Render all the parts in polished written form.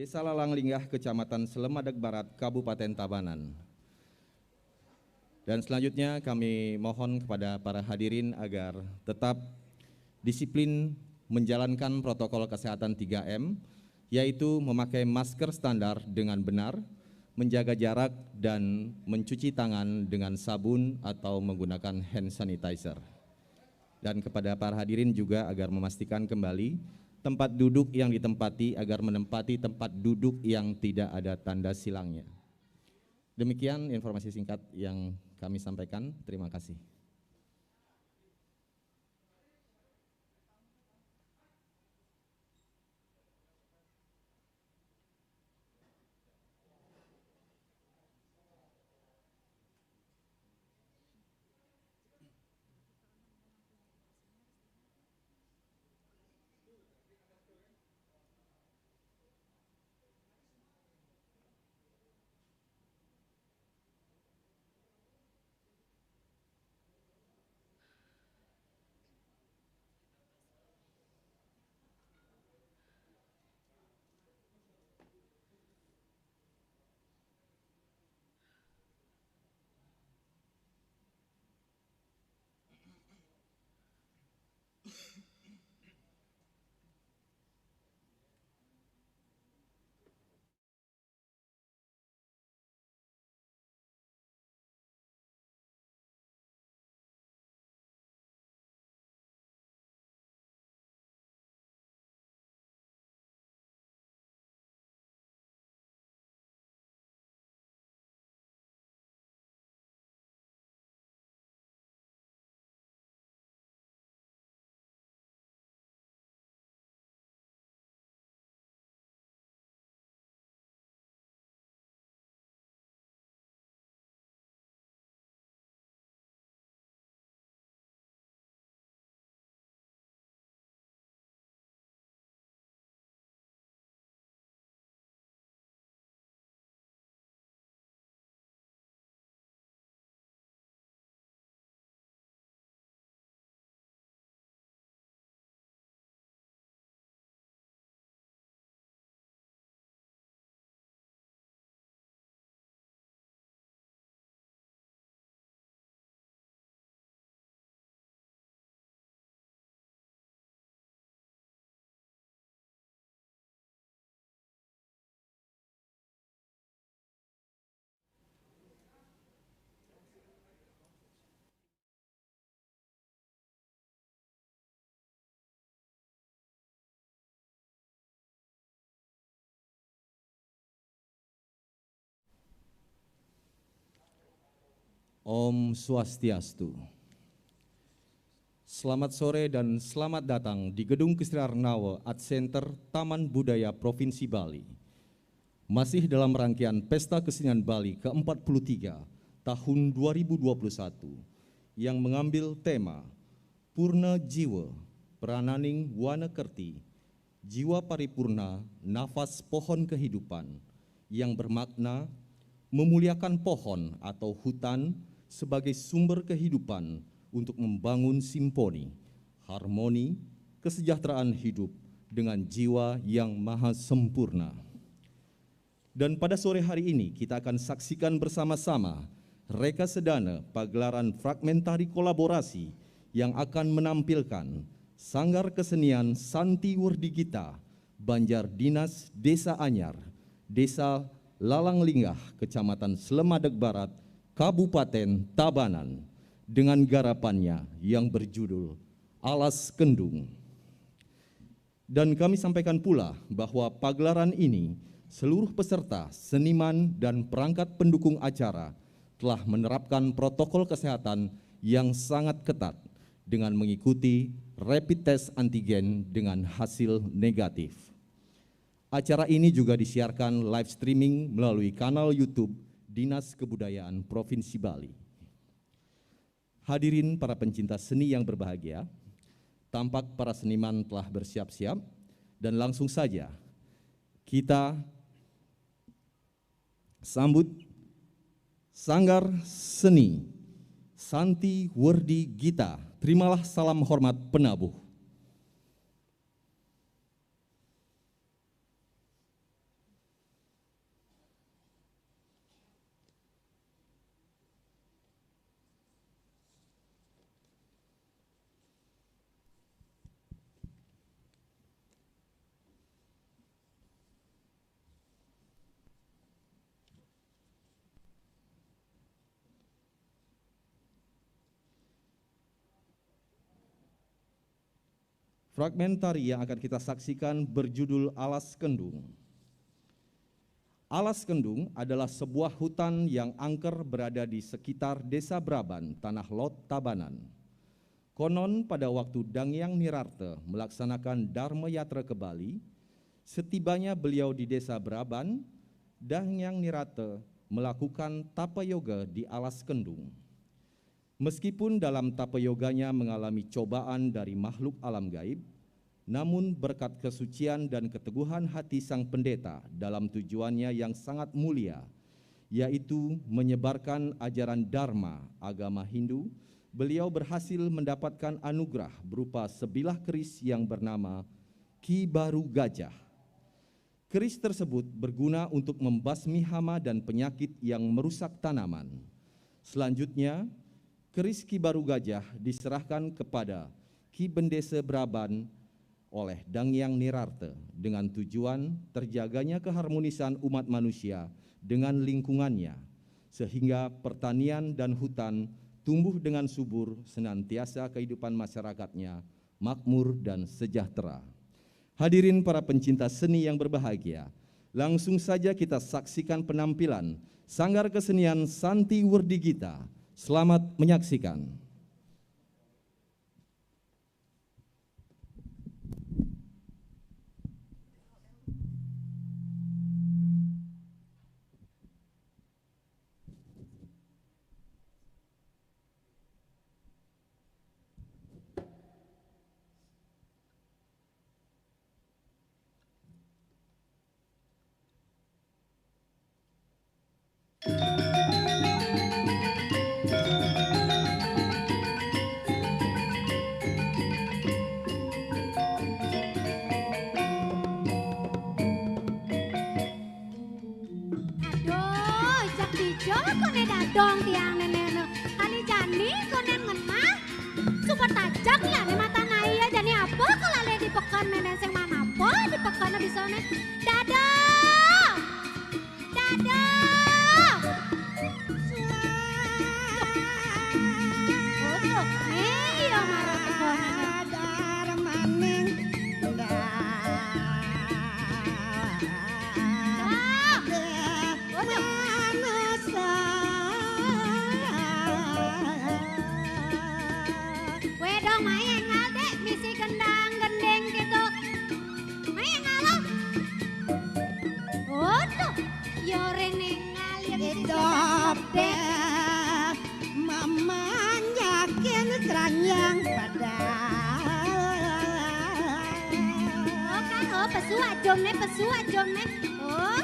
Desa Lalanglinggah, Kecamatan Selemadeg Barat, Kabupaten Tabanan. Dan selanjutnya kami mohon kepada para hadirin agar tetap disiplin menjalankan protokol kesehatan 3M, yaitu memakai masker standar dengan benar, menjaga jarak, dan mencuci tangan dengan sabun atau menggunakan hand sanitizer. Dan kepada para hadirin juga agar memastikan kembali tempat duduk yang ditempati agar menempati tempat duduk yang tidak ada tanda silangnya. Demikian informasi singkat yang kami sampaikan. Terima kasih. Om Swastiastu. Selamat sore dan selamat datang di Gedung Kesenian Arnawa Art Center Taman Budaya Provinsi Bali. Masih dalam rangkaian Pesta Kesenian Bali ke-43 tahun 2021 yang mengambil tema Purna Jiwa Prananing Wana Kerti, Jiwa Paripurna Nafas Pohon Kehidupan, yang bermakna memuliakan pohon atau hutan sebagai sumber kehidupan untuk membangun simfoni, harmoni, kesejahteraan hidup dengan jiwa yang maha sempurna. Dan pada sore hari ini kita akan saksikan bersama-sama reka sedana pagelaran fragmentari kolaborasi yang akan menampilkan Sanggar Kesenian Santi Werdigita Banjar Dinas Desa Anyar, Desa Lalanglinggah, Kecamatan Selemadeg Barat, Kabupaten Tabanan, dengan garapannya yang berjudul Alas Kendung. Dan kami sampaikan pula bahwa pagelaran ini seluruh peserta, seniman, dan perangkat pendukung acara telah menerapkan protokol kesehatan yang sangat ketat dengan mengikuti rapid test antigen dengan hasil negatif. Acara ini juga disiarkan live streaming melalui kanal YouTube Dinas Kebudayaan Provinsi Bali. Hadirin para pencinta seni yang berbahagia, tampak para seniman telah bersiap-siap dan langsung saja kita sambut Sanggar Seni Santi Werdigita. Terimalah salam hormat penabuh. Fragmen tari yang akan kita saksikan berjudul Alas Kendung. Alas Kendung adalah sebuah hutan yang angker berada di sekitar Desa Braban, Tanah Lot, Tabanan. Konon pada waktu Dangyang Nirarte melaksanakan Dharma Yatra ke Bali, setibanya beliau di Desa Braban, Dangyang Nirarte melakukan tapa yoga di Alas Kendung. Meskipun dalam tapa yoganya mengalami cobaan dari makhluk alam gaib, namun berkat kesucian dan keteguhan hati sang pendeta dalam tujuannya yang sangat mulia, yaitu menyebarkan ajaran Dharma agama Hindu, beliau berhasil mendapatkan anugerah berupa sebilah keris yang bernama Ki Baru Gajah. Keris tersebut berguna untuk membasmi hama dan penyakit yang merusak tanaman. Selanjutnya, keris Ki Baru Gajah diserahkan kepada Ki Bendese Braban oleh Dangyang Nirarte dengan tujuan terjaganya keharmonisan umat manusia dengan lingkungannya, sehingga pertanian dan hutan tumbuh dengan subur, senantiasa kehidupan masyarakatnya makmur dan sejahtera. Hadirin para pencinta seni yang berbahagia, langsung saja kita saksikan penampilan Sanggar Kesenian Santi Werdigita. Selamat menyaksikan. Dong tiang nenek kali jani konen ngenah super tajak lah nih mata naya jani apa kalau le di pekan nenek sing mana apa di pekan di sana dada oh iya marah pekan dar maning pesuat jom nih. Oh.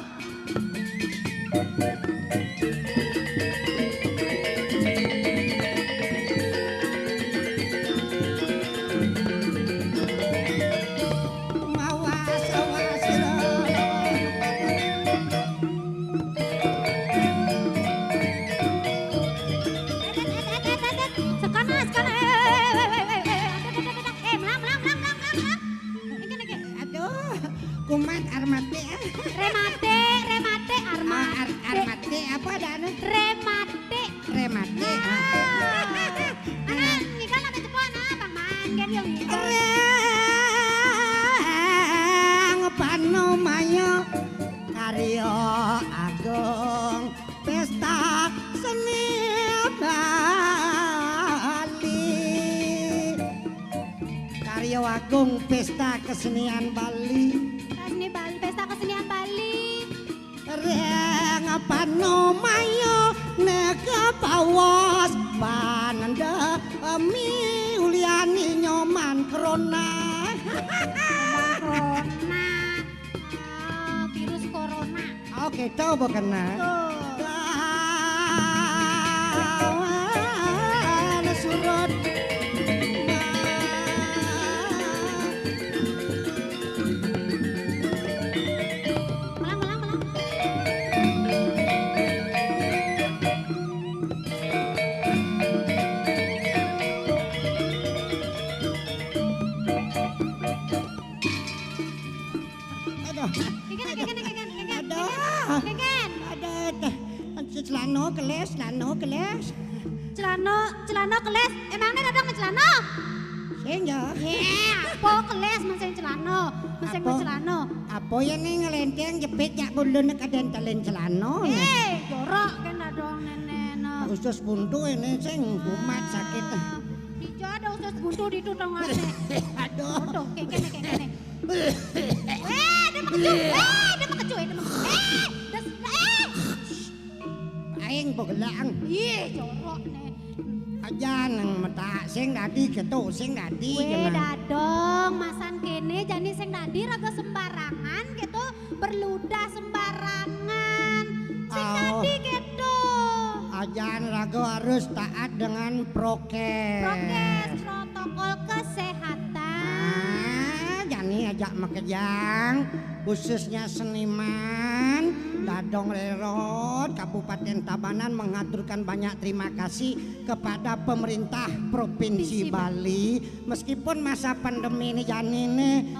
Agung Pesta Kesenian Bali. Pesta Kesenian Bali. Reng panomayo neka pawas pananda mi uliani nyoman corona. Corona. Virus corona. Oke, coba kena. Surut. Celana keles. Emangnya datang ke celana? Sing ya. Apa keles mesing celana, mesing Apa? celana. Apa ya nih ngelenteng jepit yak kulun kaden talen celana. Jorok kan dong nenek. Usus buntu ini sing kumat sakit. Dijo ada usus buntu di tutong ate. Aduh. Tuh, kene. Dia mengecuy. Aing bogelang. Jorok nih. Aja nang mata sing dadi ketu sing dadi Dadong, masan kene jani sing dadi raga sembarangan gitu, berludah sembarangan. Sing dadi gitu. Ajan rago harus taat dengan prokes. Protokol kesehatan. Jani ajak makejang khususnya seniman Dadong Rerot Kabupaten Tabanan mengaturkan banyak terima kasih kepada pemerintah Provinsi Bali. Meskipun masa pandemi ini Jani nih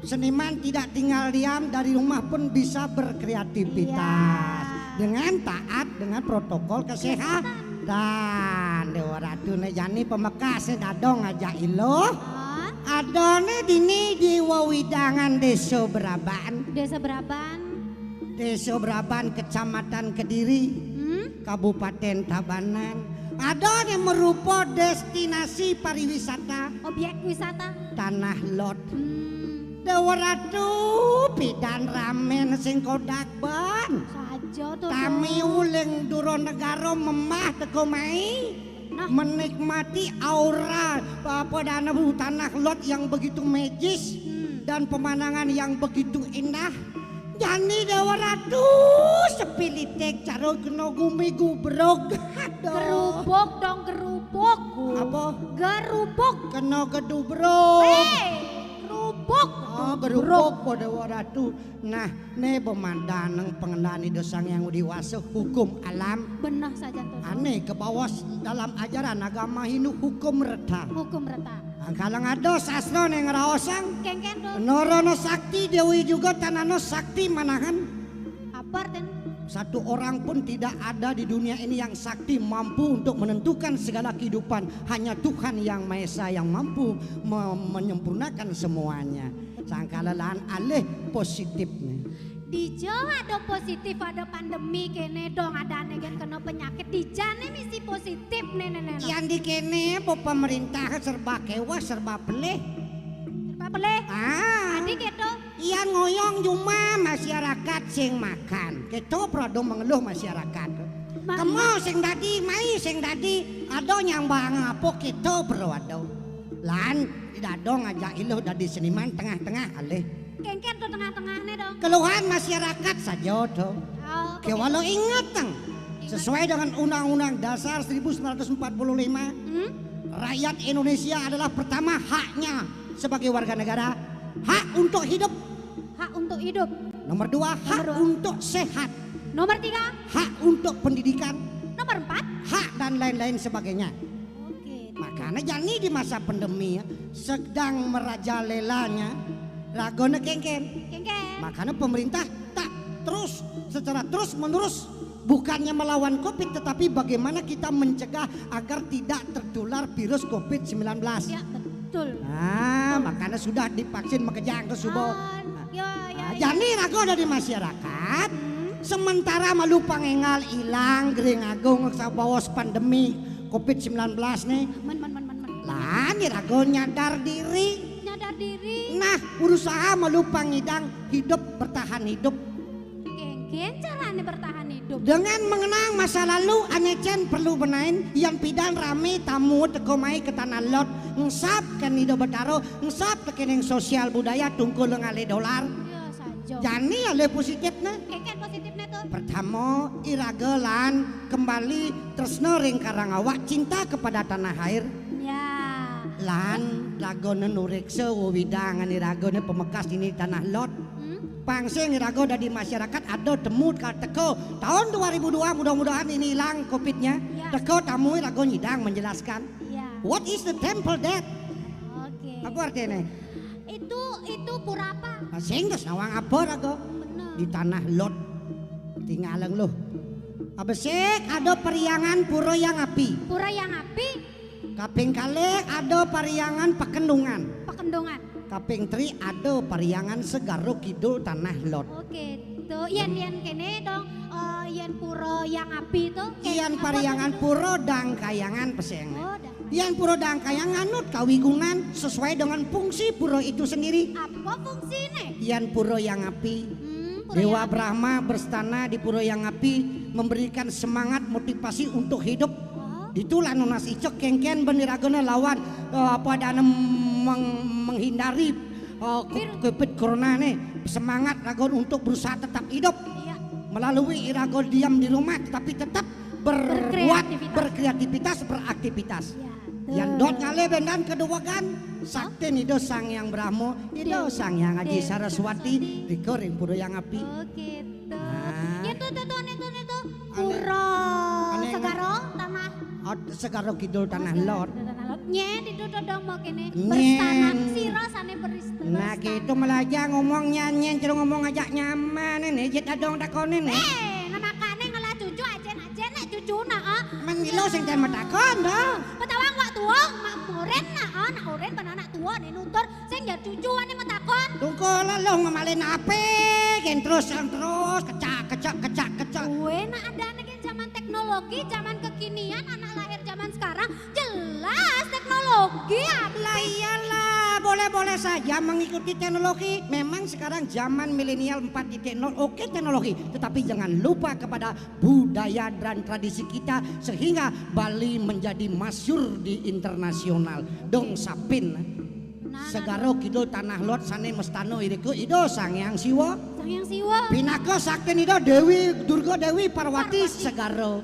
seniman tidak tinggal diam, dari rumah pun bisa berkreativitas dengan taat dengan protokol kesehatan. Dan Dewa Ratu nih Jani pemekas Dadong ngajak ilo. Adone dini di Wawidangan Desa Braban. Desa Braban Kecamatan Kediri, Kabupaten Tabanan. Adone merupakan destinasi pariwisata, objek wisata Tanah Lot. Dewa Ratu pidan ramen sing kodak ban. saja tuh. Kami uling Duronegoro memah teko mai. Menikmati aura Padana Tanah Lot yang begitu magis dan pemandangan yang begitu indah. Jani Dewa Ratu sepilitek caro kena gumi gubrog. Gerubuk dong. Apa? Gerubuk. Kena gedubrog. Gerubuk. Gerubuk po Dewa Ratu. Nah, ne pemandangan pengendani dosang yang diwasa hukum alam. Benah saja tuh. Aneh ke bawah dalam ajaran agama Hindu hukum reta. Kalang ada sastra yang ngeraosang Kengken tuh. Norono sakti Dewi juga tanano sakti manahan. Apa artinya? Satu orang pun tidak ada di dunia ini yang sakti mampu untuk menentukan segala kehidupan. Hanya Tuhan yang Maha Esa yang mampu menyempurnakan semuanya. Sangkalalan alih positifnya. Di Jawa ada positif, ada pandemi kene dong, ada negen kena penyakit. Di Jane misi positif nenek. Yang di kene pemerintah serba kewa serba peleh. Serba peleh. Adik gitu. Yang ngoyong cuma masyarakat sing makan. Gitu produk mengeluh masyarakat. Kamu sing dadi mai sing dadi ada nyambang apa gitu bro ado. Lan Dadong ngajak iluh dadi seniman tengah-tengah alih. Kengken tuh tengah-tengahnya dong. Keluhan masyarakat saja tuh. Walau ingat tang, sesuai dengan Undang-Undang Dasar 1945, rakyat Indonesia adalah pertama haknya sebagai warga negara, hak untuk hidup. Hak untuk hidup. Nomor 2, hak untuk sehat. Nomor 3, hak untuk pendidikan. Nomor 4, hak dan lain-lain sebagainya. Makanya Jani di masa pandemi sedang merajalelanya ragone kengken. Makanya pemerintah tak terus secara terus menerus bukannya melawan COVID tetapi bagaimana kita mencegah agar tidak tertular virus COVID-19. Ya betul. Makanya sudah divaksin makejang ke subuh. Jani ragone di masyarakat sementara malu pangengal hilang gering agung sabawas pandemi COVID-19 nih. Lah rago nyadar diri. Nah berusaha melupang ngidang hidup bertahan hidup. Kengken caranya bertahan hidup. Dengan mengenang masa lalu anecen perlu benain yang pidan rame tamu tekomai ke Tanah Lot. Ngesap kan hidup betaro. Ngesap tekening sosial budaya tungkul ngale dolar. Jani ale positifnya. Kengken positifnya tuh. Pertama iragelan kembali tresna ring karangawak cinta kepada tanah air. Ya. Lan ragone nurikse widangan iragone pemekas ini Tanah Lot. Pangsing irago dari masyarakat ada temu teko tahun 2002 mudah-mudahan ini hilang COVID-nya. Teko tamu irago nyidang menjelaskan. What is the temple that? Apa artinya? Itu pura apa? Sing geus nawang apa rago? Di Tanah Lot. Tinggalan loh. Abesek ada periangan pura yang api. Pura yang api? Kaping kalih ada pariangan Pakendungan. Pakendungan. Kaping 3 ada pariangan Segaro Kidul Tanah Lot. Oke, tuh yen kene dong yen pura yang api tuh. Iyan pariangan pura Dangkayangan peseng. Oh, dah. Iyan pura Dangkayangan nut kawigunan sesuai dengan fungsi pura itu sendiri. Apa fungsinya? Iyan pura yang api. Pura Dewa yang- Brahma berstana di pura yang api memberikan semangat motivasi untuk hidup. Oh, Itulah nunas icok kengken beniragona lawan pada menghindari COVID corona nih. Semangat ragon untuk berusaha tetap hidup iya. melalui iragon diam di rumah tetapi tetap berbuat Berkreativitas. beraktivitas. Ya, Yang dot ngale bendan kedua kan sakten itu sang yang Brahmo itu sang yang Aji Saraswati dikoring pura yang api. Oh gitu. Nah. Itu pura Aneh. Segaro tanah. Segaro Kidul Tanah Lot. Nye itu dodong mau kene Nye. berstana sira sane beristana. Nah gitu melaja ngomong nyanyian cero ngomong ajak nyaman ini jet adong takone nih. Nama kane ngalah cucu ajen nek cucu ah. Mengilo sing ten matakon dah. Petawang wak tua mak oren nak oren pan anak tua nih nutur sing jar cucu ane matakon. Tunggu lalu ngamalin ape gen terus kecak. Gue nak ada anak yang zaman teknologi, zaman kekinian, anak lahir zaman sekarang jelas teknologi apa? Lah iyalah, boleh-boleh saja mengikuti teknologi. Memang sekarang zaman milenial 4.0 oke teknologi, tetapi jangan lupa kepada budaya dan tradisi kita sehingga Bali menjadi masyhur di internasional. Dong sapin. Segaro Kidul Tanah Lot sane mestano iriku ido sang yang siwa. Sang yang siwa. Pinaka sakten ido Dewi Durga Dewi Parwati Segaro.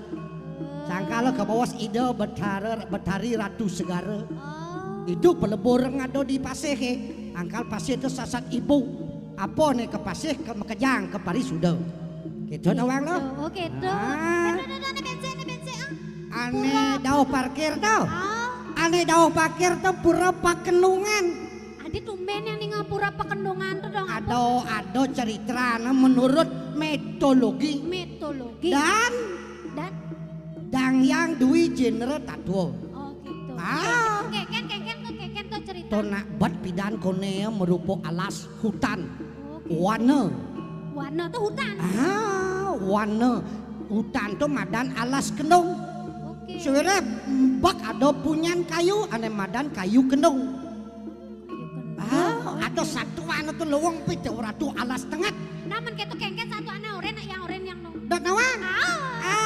Sangkalo ke bawah ido Betari Ratu Segaro. Oh. Itu pelebur ngado di Pasehe. Angkal Paseh itu sasat ibu. Apa nih ke Paseh ke Mekejang ke Paris sudah. Gitu doang lo. Oh gitu. Ah. Ane bensin Ane dau parkir tau. Ah. Ane dau parkir tuh pura Pakendungan. Adi tumben yang di ngapura Pakendungan tuh dong. Ado cerita menurut mitologi Mitologi. dan yang Dwi genre tatuo. Oh gitu. Ah. Keken tuh cerita. Tonak bat pidan kone merupakan alas hutan. Oke. Warna tuh hutan. warna hutan tuh madan alas kendung. Oke. Sebenarnya bak ada punyan kayu, ane madan kayu kendung. Ada satu ane tuh lewang pite ratu alas tengah. Namun gitu kengken satu anak oren yang nong. Dan nawang.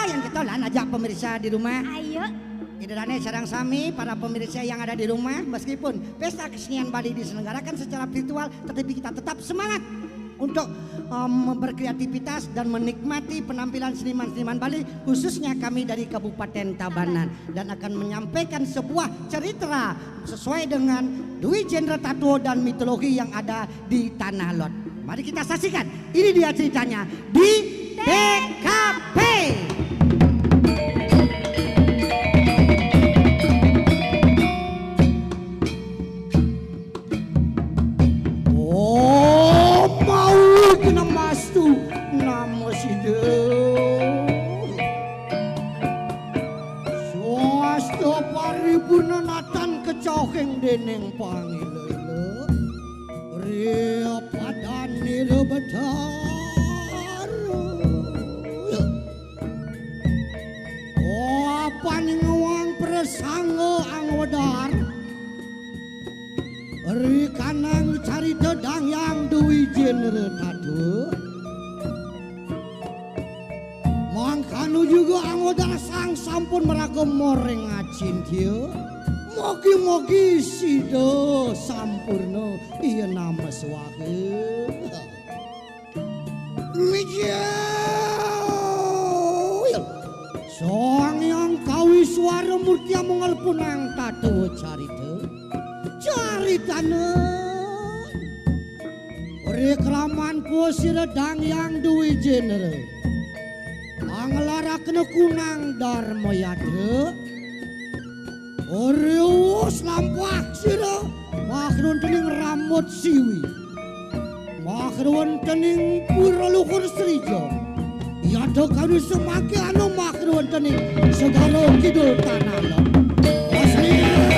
Yang kita lah ajak pemirsa di rumah. Ayo. Idane sarang sami para pemirsa yang ada di rumah meskipun pesta kesenian Bali diselenggarakan secara virtual tetapi kita tetap semangat untuk berkreativitas dan menikmati penampilan seniman-seniman Bali khususnya kami dari Kabupaten Tabanan dan akan menyampaikan sebuah cerita sesuai dengan Dwi genre tatuo dan mitologi yang ada di Tanah Lot. Mari kita saksikan, ini dia ceritanya di TKP. Kecokeng deneng pangilele ria padani rebetar apa ning ngawang presangga angwedar ri kanang cari dedang yang Dwi genre tatu mangkanu juga angwedar sang sampun meragam moreng acintia. Mogi-mogi sido sampurno iya nama swake. Mijil soang yang kawi suara murtia mengalpunang tatu caritane ori keraman pusi redang yang Dwi genre anglara kena kunang dharma yade Orius lampah sira makron tening rambut siwi makron tening pura luhur srijo yada kanu semake anu makron tening Segaro Kidul Tanah Lot.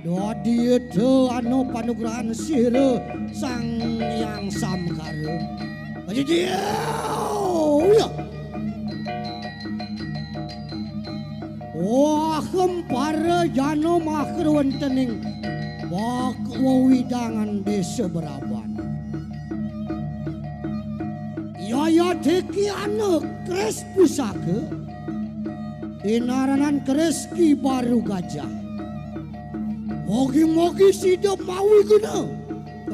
Dodi itu anu panugrahan sire sang yang samkara. Aja dia, ya. Wah kempara jano makar wentening bak wawidangan desa Beraban. Yaya teki anak kres pusaka, inaranan kreski baru gajah. Mogi-mogi sidap mawi guna.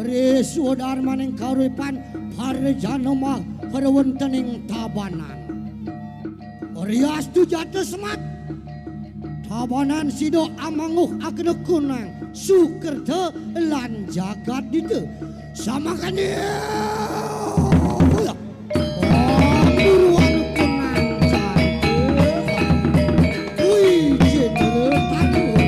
Resu darmaning kauripan para janama harwentening tabanan. Rias tu jatuh semat. Tabanan sido amanguh akna kunang. Sukerta lan jagat dite. Sama kan dia. Buruan kunang jatuh. Wih jatuh takut.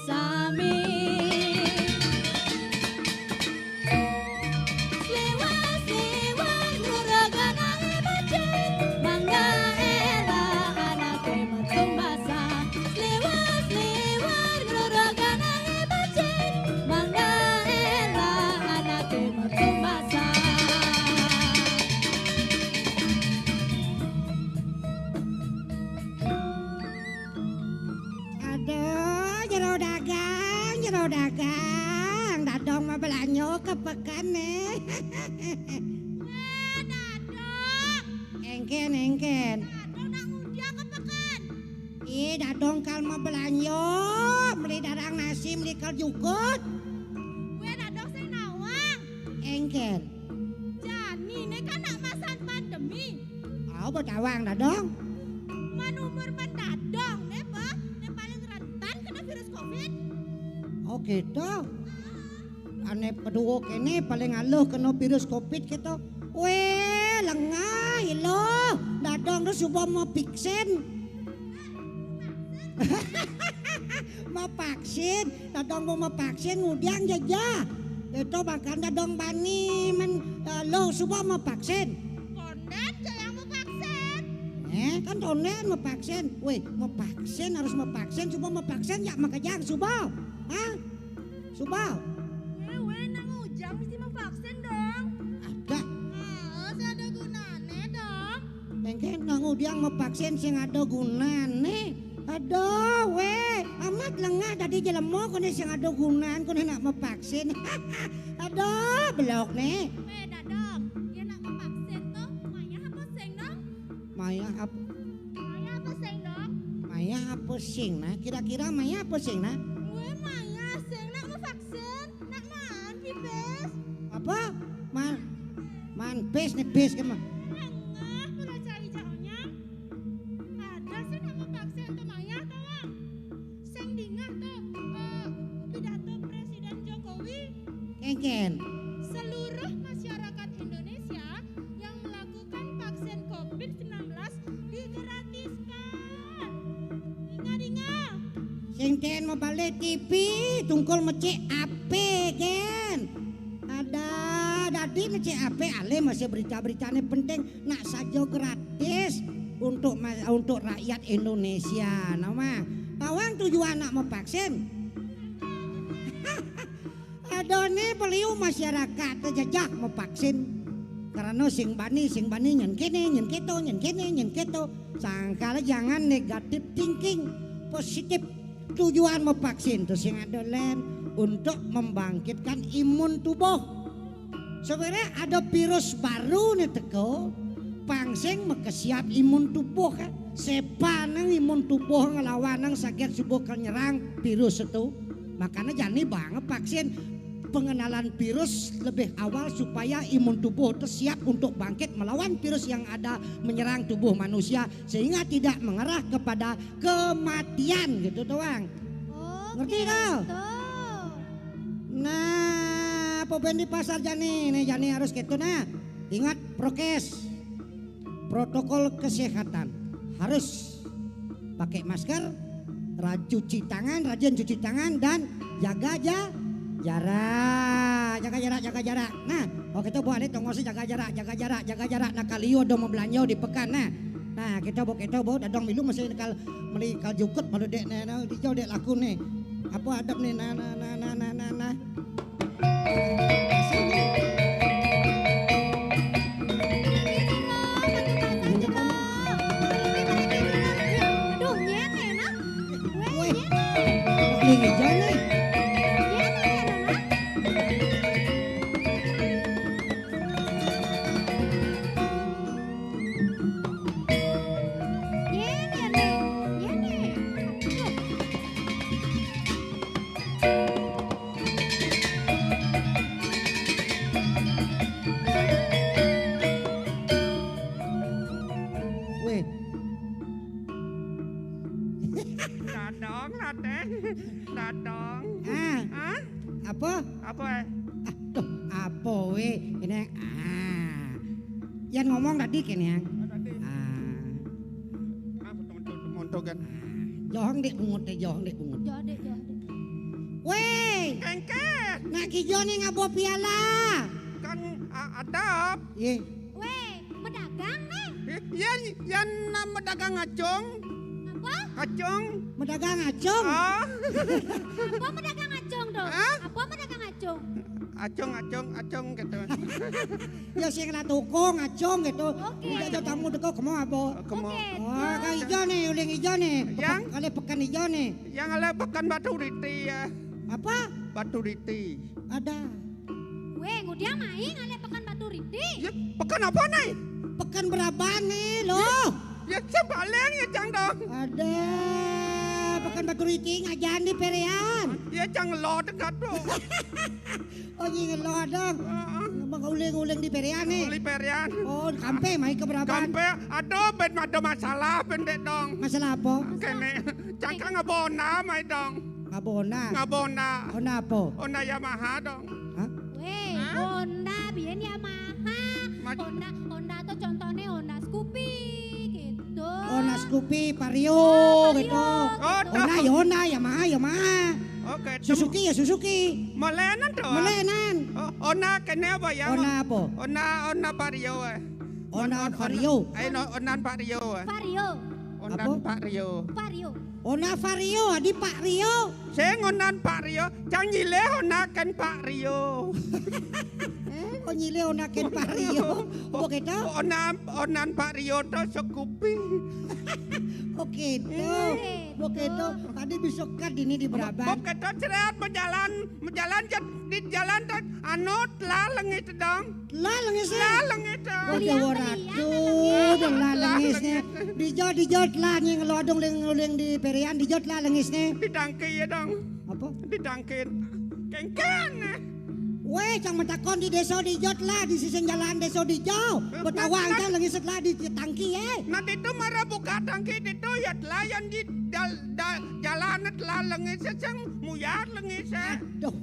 Sami mau dagang, dadong mau belanyo ke pekan nih. Dadong. Engken. Dadong nak ngudia ke pekan. Dadong kal mau belanyo, beli darang nasi, beli kal jukut. Dadong saya nawang. Engken. Jani ini kan nak masan pandemi. Betawang dadong. Manumur mendadong nih pak. Nih paling rentan kena virus COVID. Oh gitu. Ane peduo kene paling aluh kena virus COVID gitu. Weh, lengah lo. Dadong tuh subuh mau vaksin. Mau vaksin, dadong mau vaksin ngudiang jaja. Itu bahkan dadong bani lo subuh mau vaksin. Konden yang mau vaksin. Kan tonen mau vaksin. Weh, mau vaksin harus mau vaksin. Subuh mau vaksin ya makajang subuh. Hah? Subuh. Weh nang ujang mesti mau vaksin dong. Ada. Saya ada gunane dong. Mungkin nang udiang mau vaksin sing ada gunane. Aduh, weh, amat lengah tadi jelema kone sing ada gunaan kone nak mau vaksin. Aduh, belok nih. Weh dadong, dia nak mau vaksin tuh. Maya apa sing dong? Maya apa? Maya apa sing dong? Maya apa sing nah? Kira-kira Maya apa sing nah? Weh Maya sing nak mau vaksin. Nak man pipes. Apa? Man pes nih pes kemana? Enggak, kalau cari jauhnya. Ada sih nak mau vaksin tuh Maya tawang. Sing dingah tuh pidato Presiden Jokowi. Kengken. Seluruh masyarakat Indonesia yang melakukan vaksin COVID-19 digratiskan. Ingat. Sing ten mau balik TV, tungkol mecek ape gen. Ada dadi mecek ape ale masih berita-beritanya penting nak saja gratis untuk rakyat Indonesia. Nama tawang tujuan nak mau vaksin. Adone beliau masyarakat terjajak mau vaksin. Karena sing bani nyen keto. Sangkala jangan negatif thinking, positif. Tujuan mau vaksin terus yang ada lain untuk membangkitkan imun tubuh. Sebenarnya ada virus baru nih teko, pangsing makasiap imun tubuh kan. Sepanang imun tubuh ngelawan nang sakit subuh nyerang virus itu. Makanya jani banget vaksin pengenalan virus lebih awal supaya imun tubuh itu siap untuk bangkit melawan virus yang ada menyerang tubuh manusia sehingga tidak mengarah kepada kematian gitu doang. Oh, Ngerti kau? Nah, poben di pasar Jani, nih Jani harus gitu nah. Ingat prokes, protokol kesehatan harus pakai masker, rajin cuci tangan dan jaga jarak. Nah, kita buat ini tongos jaga jarak. Nah, kalio do mau belanja di pekan nah. Kita bawa dadong milu masih meli kal jukut malu dek di jauh dek laku nih. Apa adab nih nah. Aduh, nyene nak. Weh, Ini hijau nih. Dadong. Apa? Aduh, apa weh ini yang ngomong tadi kene yang. Montogan. Johong dek bungut. Jodek. Weh, Kengket. nak kijo nih ngabo piala. Kan adab. Ye, Weh, pedagang nih. Yan nama dagang acong. Apa? Acong. medagang acung. Apa pedagang acung dong? Hah? Apa pedagang acung? Acong gitu. Ya sing kena tukung acung gitu. Oke. Udah tamu deko kemo apa? Kamu Oke. Wah, kayak hijau nih, uling hijau nih. Yang? Kali pekan hijau nih. yang ala pekan batu riti ya. Apa? Batu Riti. Ada. Weh, ngudiang main ale pekan Batu Riti. Ya, pekan apa nih? Pekan berapa nih loh? Ya sebaleng ya Cang dong. Ada. Pekan Batu Riti ngajan di Perian. Ya Cang lo dekat dong. Oh nyinget lo dong. Menguling-uling di Perian nih. Uli Perian. Oh kampe main keberapa? Kampe, aduh ben ada masalah pendek dong. Masalah apa? Kene, Cang kan ngabona mai dong. Ngabona. Ngabona. Ona apa? Ona Yamaha dong. Hah? Weh, Honda biyen Yamaha. Ma- Honda tuh contohnya Honda Scoopy gitu. Ona Scoopy, Vario gitu. Oh, Ona ya Ona, Yamaha. Oke, Suzuki ya Suzuki. Melenan dong. Melenan. Ona kene apa ya? Ona apa? Ona Vario. Ona Vario. Ayo Onan Vario. Vario, Onan Apa? Vario. Vario. Ona Vario, di Pak Rio. Saya ngonan Pak Rio, Cang nyile ona kan Pak Rio. Oh nyile Ona ken Pak Rio. Oh gitu. Onan Pak Rio to Scoopy. Oh gitu. Oh gitu. Tadi bisa kat ini di Braban. Bob kata ceret menjalan di jalan tuh anut laleng itu dong. Laleng sih. Laleng itu. Oh Jawa Ratu, dan lalengisnya. Dijot lah nih ngelodong nguling di Perian, dijot lah lengisnya. Didangki ya dong. Apa? Didangkin. Kengken. Weh, cang mentakon di desa dijot lah di sisi jalan desa dijau. Betawang kan lengis lah di tangki Nah itu marah buka tangki itu ya telayan di jalan laleng itu cang muyar lengis. Aduh,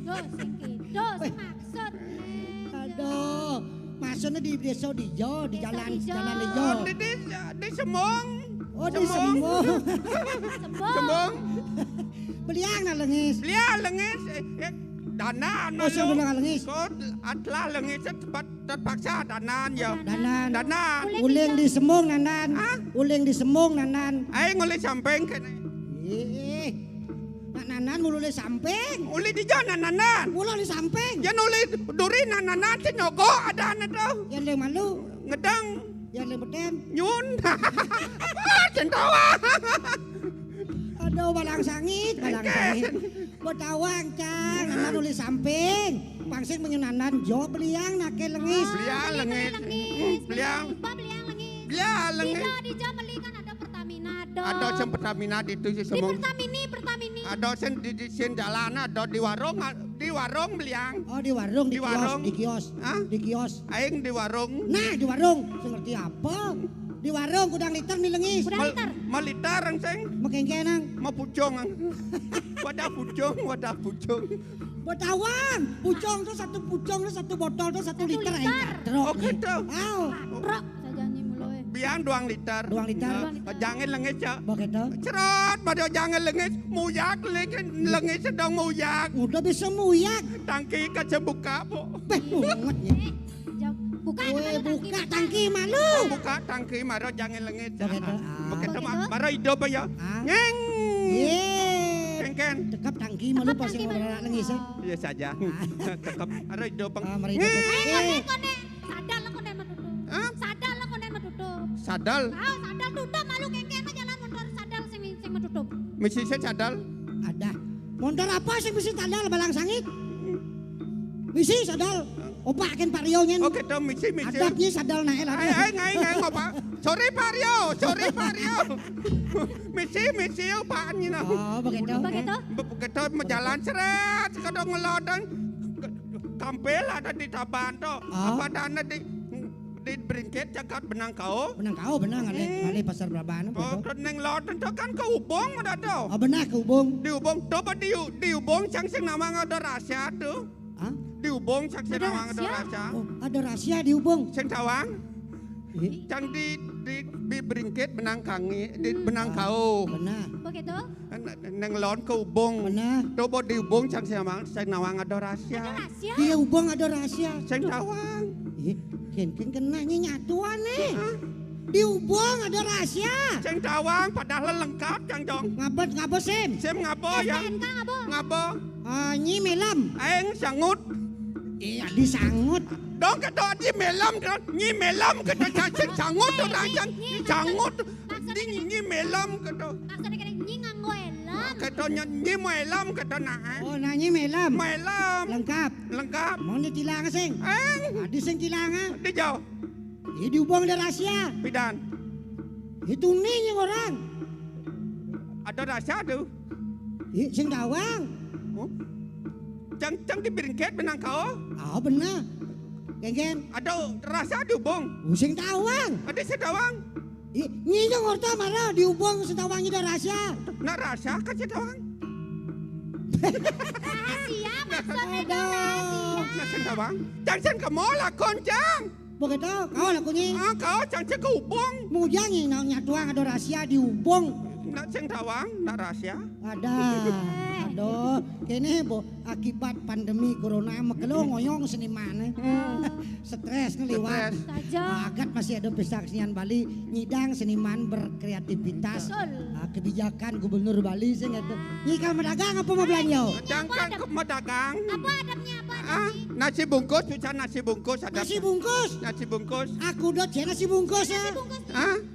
Dos sing gitu, sing maksud. aduh. Maksudnya di desa dijau, di jalan Desa dijau. Di semong. Oh di sembung. Semong. Beliang nah lengis. Lihat lengis. Dana Oh sing bilang lengis. Kau atlah lengis terpaksa danan ya. Danan. Danan. Uling di sembung nanan. Uling di sembung nanan. Ayo nguli samping kene. Nak nanan mulu di samping. Uli di jalan nanan. Mulu di samping. Yan uli duri nanan tinogo ada na daw. Yang le malu, Ngedang yang le beten. nyun. Centawa. Aduh balang sangit. Betawang cang, nanan nulis samping. Pangsing menyunanan jo beliang nake lengis. Beliang lengit. Beliang. Beliang lagi. Beliang lengit. Di Jamali kan ada Pertamina dong. Ada sen Pertamina di tu Di semong. Pertamini. Ada sen di sen jalan ada di warung beliang. Oh di warung, Di warung. di kios. Hah? Di kios. Aing di warung. Nah di warung, saya ngerti apa? Di warung kudang liter nih lengis. Udah liter. Malitar ang seng. Makengkenang. Mapucong ang. Wadah pucong. Betawang, pucong tuh satu botol tuh 1 liter. Oh gitu. Aw, Rok saja nyi mulo eh. Biang 2 liter. 2 liter. Jangan lengit ya. begitu. Cerot pada jangan lengit. Muyak lengit sedang muyak. Udah bisa muyak. Tangki kaca buka po. Beh, bungetnya. Buka Weh, buka tangki malu. Buka tangki maro jangan lengit. Begitu. Begitu Begitu. mah maro hidup ya. Ah. Ngeng. Ye. Ken. Dekap tangki malu pasti ngobrol lengis ya. Iya saja. Tetap maro hidup. Mari Ngeng. Kone. Sadar lah kone matutup. Hah? Sadar lah kone matutup. Sadal. Sadar tutup malu kengkena jalan motor sadar sing matutup. Mesti saya sadal. Ada. Mondar apa sih misi sadal balang sangit? Misi sadal. Opak kan Pak Rio nyen. Oke dong misi. Adabnya sadal naik lah. Ngai ngopa. Sorry Pak Rio. Misi Pak ni nah. Oh begitu. Begitu. Begitu menjalan seret. Kadang ngelodang. Tampil ada di taban tu. Apa dana di beringket jagat benang kau. Benang kau benang ale pasar Braban. Oh, neng lodan tu kan ke hubung ada tu. Oh benar ke hubung. Di hubung tu apa di hubung cang sing nama ada rahasia tu. Hah? Di hubung cang sing nama ada rahasia. Oh, ada rahasia di hubung. Sing tawang. Eh, Cang di beringket benang kangi di benang kau. benar. Begitu. Neng lon ke hubung. Benar. Tu apa di hubung cang sing nama ada rahasia. Rahasia. Di hubung ada rahasia. Sing tawang. Ken kenanya nyatuan nih. Di hubung ada rahasia. Sing tawang padahal lengkap cang jong. Ngabot sim. Sim ngapo ya? STNK ngabo. Ngapo? Nyi melam. Aing sangut. Iya disangut. Dong kata di melam kan, nyi melam kata cacing sangut orang yang sangut, di nyi melam kata. Maksudnya kena nyi nganggo elem. kata nyi melam kata nak. Oh nanya melam. Melam. Lengkap. Mau ni tilang sing. Ada sing tilang ah. Di jauh. Diubang dari rahasia. Pidan. Itu ni yang orang. Ada rasa tu. Sing dawang. Cang di bringket benang kau. Benar. Gen. Ada rasa diubung. Sing dawang. Ada sedawang. Ni yang orang marah diubang sedawang itu rahasia. Nak rasa kan sedawang. Rahasia maksudnya dong rahasia. Nak sedawang. Jangan kamu lah koncang. Begitu, kau lakunya. Kau jangan keubung. Mau jangan nak tuang ada rahasia diubang. Nak sedawang, nak rasa. Ada. Aduh, kene bo akibat pandemi corona makelo ngoyong seniman. Stres ngeliwat. Agak masih ada pesta kesenian Bali nyidang seniman berkreativitas. Kebijakan Gubernur Bali sing itu. Nyikal medagang apa mau belanja? Jangan ke medagang. Apa adabnya? Nasi bungkus, susah nasi bungkus ada. Nasi bungkus. Nasi bungkus. Aku dot nasi bungkus ya.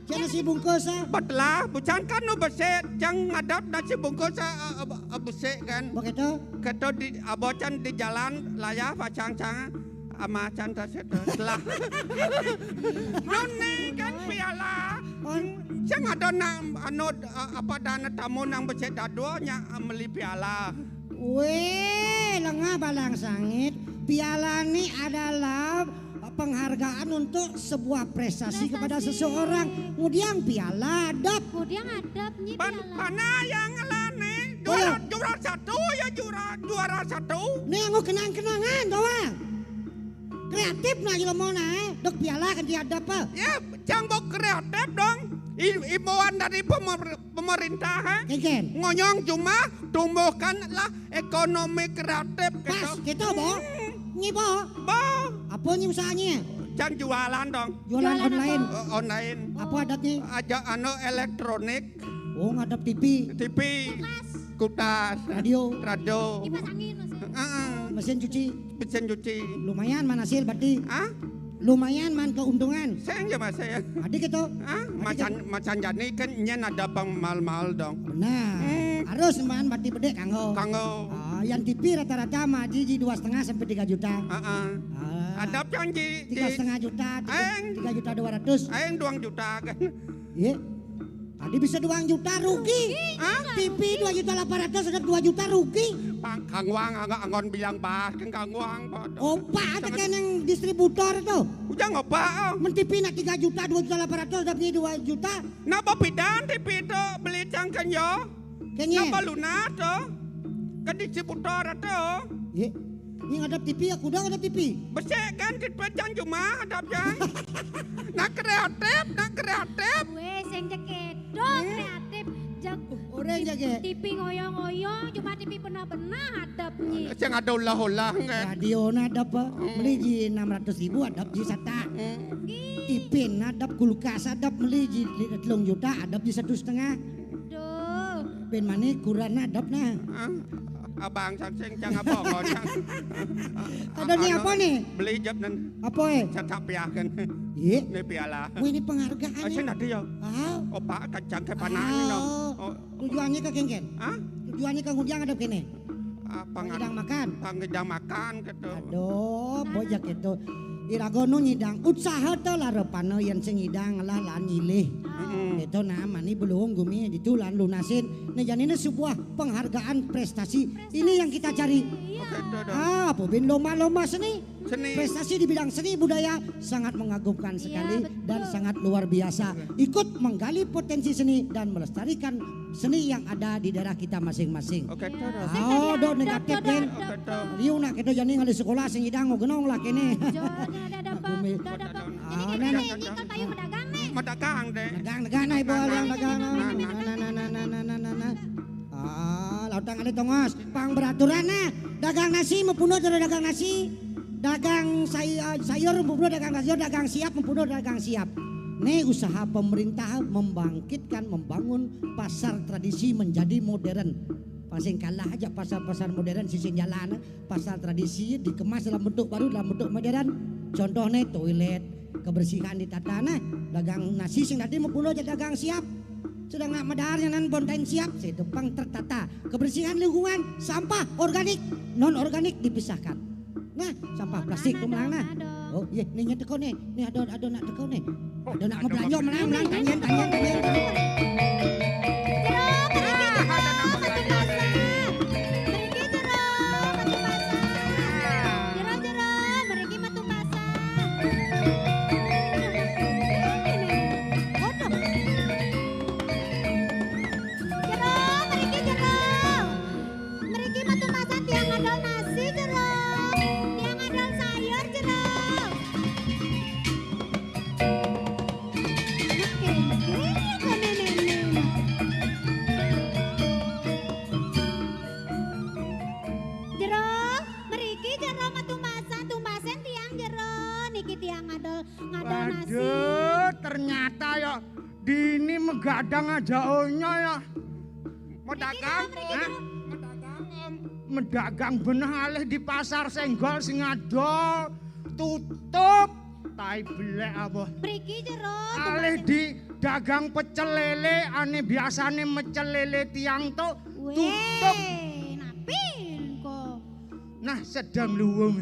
Nasi bungkus ya. Betlah, bukan kan nu beset, jangan ngadap nasi bungkus beset kan. Begitu. Kata di abocan di jalan layar pacang-cang ama canta setelah. Noni kan piala. Jangan ada apa dana tamu nang beset dadonya meli piala. Weh, lengah balang sangit. Piala ini adalah penghargaan untuk sebuah prestasi kepada seseorang. Kemudian piala adab. Kemudian adabnya piala. Mana yang ngelane? Juara satu ya juara satu. Nih aku kenang-kenangan doang. Kreatif nah jelema nah, dok piala kan dia adab apa? Ya, jangan kreatif dong. Imbauan dari pemerintah, ngonyong cuma tumbuhkanlah ekonomi kreatif. Pas, gitu boh. Nyi boh. Apa nyi usahanya? Jangan jualan dong. Jualan online. Online. Apa adatnya? Aja elektronik. Oh ngadap TV. Kulkas. Radio. Kipas angin maksudnya. Mesin cuci. Lumayan man hasil berarti. Lumayan man keuntungan. Sayang ya mas saya. Adik itu. Macan jani kan nyen ada bang mal dong. Benar. Harus man berarti bedek kanggo. Yang TV rata-rata mah di 2,5 sampai 3 juta. Ada yang di 3,5 juta, 3 juta 200. Aing 2 juta kan. Iya. Tadi bisa 2 juta rugi. TV 2 juta 800 ada 2 juta rugi. Kang Wang angon bilang bahas kan Kang Wang. Opa ada kan yang distributor tuh. Udah ngopa. Men TV nak 3 juta 2 juta 800 ada punya 2 juta. Napa pidan TV itu beli cangkan yo? Napa lunas tuh? Kan distributor tuh. Iya. Ini ngadap TV aku udah ngadap TV. Besek kan dipecang cuma hadapnya. Nak kreatif. Weh sing jekedo kreatif. Orang jaga. TV ngoyong-ngoyong cuma TV benar-benar hadapnya. Yang ada ulah-ulah kan. Radio nadap beli ji 600.000 adap ji sata. TV nadap kulkas adap beli ji 3 juta adap ji 1,5. Duh. Ben mana kurang adap nah. Abang sakseng jangan apa kau. Ada ni apa nih? Beli jab nan. Apa Cetak piahkan. Iya. Ini piala. Wah ini penghargaan. Saya nak dia. Opa kacang ke panan no. Tujuannya ke kengken? Tujuannya ke ngundang ada kene? Pangidang makan. Pangidang makan gitu. Aduh, bojak itu. Iragono nyidang usaha to larepana yang sing ngidang lah lan nyilih. Itu nama nih belum gumi itu lan lunasin. Nah jadi ini sebuah penghargaan prestasi. Ini yang kita cari. Apa bin lomba-lomba seni. Prestasi di bidang seni budaya sangat mengagumkan sekali dan sangat luar biasa. Ikut menggali potensi seni dan melestarikan seni yang ada di daerah kita masing-masing. Do negatif kan. Liu nak kita jadi ngali sekolah sing ngidang genong lah kene. Medagang deh. Dagang ibu yang dagang. Lautang ada tongos, pang beraturan nah. Dagang nasi mempunuh dari dagang nasi. Dagang sayur mempunuh dagang sayur, dagang siap mempunuh dagang siap. Nih usaha pemerintah membangkitkan, membangun pasar tradisi menjadi modern. Pasing kalah aja pasar-pasar modern sising jalan, pasar tradisi dikemas dalam bentuk baru, dalam bentuk modern. Contohnya toilet, kebersihan ditata nah, dagang nasi sing tadi mempunyai aja dagang siap. Sedang nggak medarnya nan bontain siap, sedepang tertata. Kebersihan lingkungan, sampah organik, non organik dipisahkan. Nah, sampah plastik tuh melang nah. Oh iya, nih teko nih ada nak teko nih. Ada nak mau belanja melang tanyen. Ternyata ya dini megadang aja onya ya. Medagang, Medagang benah alih di pasar senggol sing adol tutup. Tai belek apa? Mriki jero. Alih di dagang pecel lele ane biasane mecel lele tiang tuh tutup. Napin kok. Nah sedang luwung.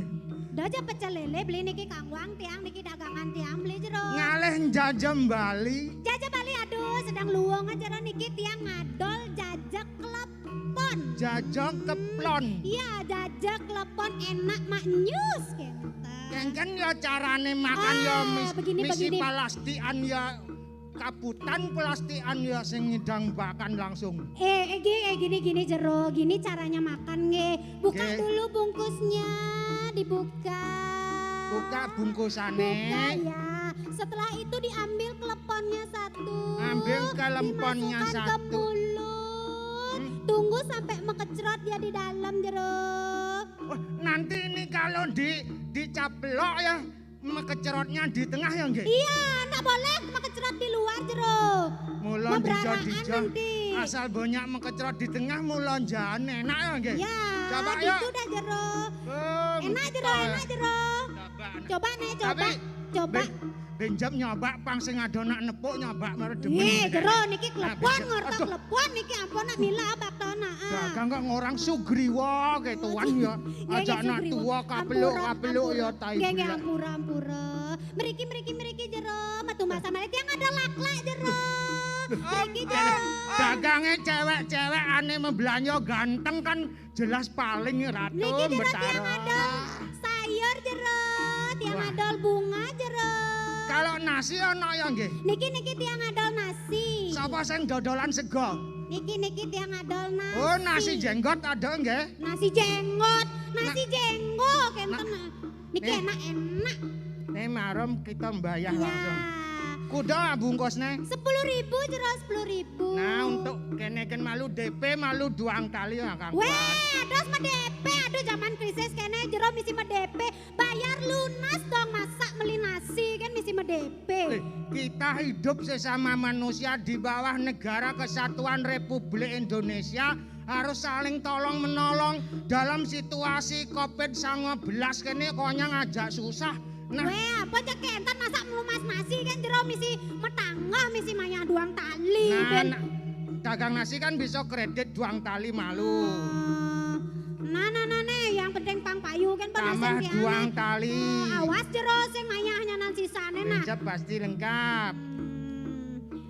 Daja pecel lele beli niki kangwang tiang niki dagangan tiang beli jero. Ngalih jajem Bali. Jajak Bali aduh sedang luwung aja niki tiang ngadol jajak klepon. Jajak keplon. Iya jajak klepon enak maknyus kenta. Kan ya carane makan ya begini. misi palastian ya kaputan palastian ya sing ngidang bakan langsung. Gini jero, gini caranya makan nge. Buka Nge. dulu bungkusnya, dibuka. Buka bungkusane. Buka ya. Setelah itu diambil keleponnya satu. Ambil keleponnya dimasukkan satu. ke mulut. Tunggu sampai mekecrot dia di dalam jero. Oh, nanti ini kalau dicaplok ya mekecerotnya di tengah ya nggih. Iya, enggak boleh mekecrot di luar jero. Mulon Beberanaan dijo nanti. asal banyak mekecerot di tengah mulon jan enak ya nggih. Ya, Coba gitu yuk. dah jero. Oh, Enak jero, betul. enak jero. Coba nih, coba. Coba. Benjam nyoba pang sing adonak nepuk nyoba marang demen. Jero niki klepon Nah, ngertos aduh. klepon niki ampun nak mila baktona. Dagang kok ngorang sugriwa kayak tuan ya. Ajak nak tua kapeluk ya tai Nggih bulan. ampura. Meriki jero matu masa malet yang ada laklak jero. Meriki jero. Dagangnya cewek-cewek aneh membelanja ganteng kan jelas paling ratu Niki jero tiang betara. adol sayur jero, tiang Wah. adol bunga jero. Kalau nasi ono ya nggih. Niki tiang adol nasi. Sapa sing dodolan sego? Niki tiang adol nasi. Oh, nasi jenggot ada nggih? Nasi jenggot enten. Niki Nih. enak. Nih marom kita mbayah Ya. langsung. Kuda bungkusnya. 10.000 jero 10.000. Nah untuk kene malu DP malu duang tali ya Kang. Weh, ados DP, aduh zaman krisis kene jero misi DP, bayar lunas dong masak beli nasi kan misi DP. Kita hidup sesama manusia di bawah negara kesatuan Republik Indonesia harus saling tolong menolong dalam situasi COVID-19 kene konya ngajak susah. Nah, Weh, apa aja kentan masak melumas nasi kan jero misi metangga misi maya duang tali. nah, dagang nasi kan bisa kredit duang tali malu. Nah, yang penting pang payu kan Tambah duang tali. Awas jero sing maya nyanan sisane nah. Becak pasti lengkap.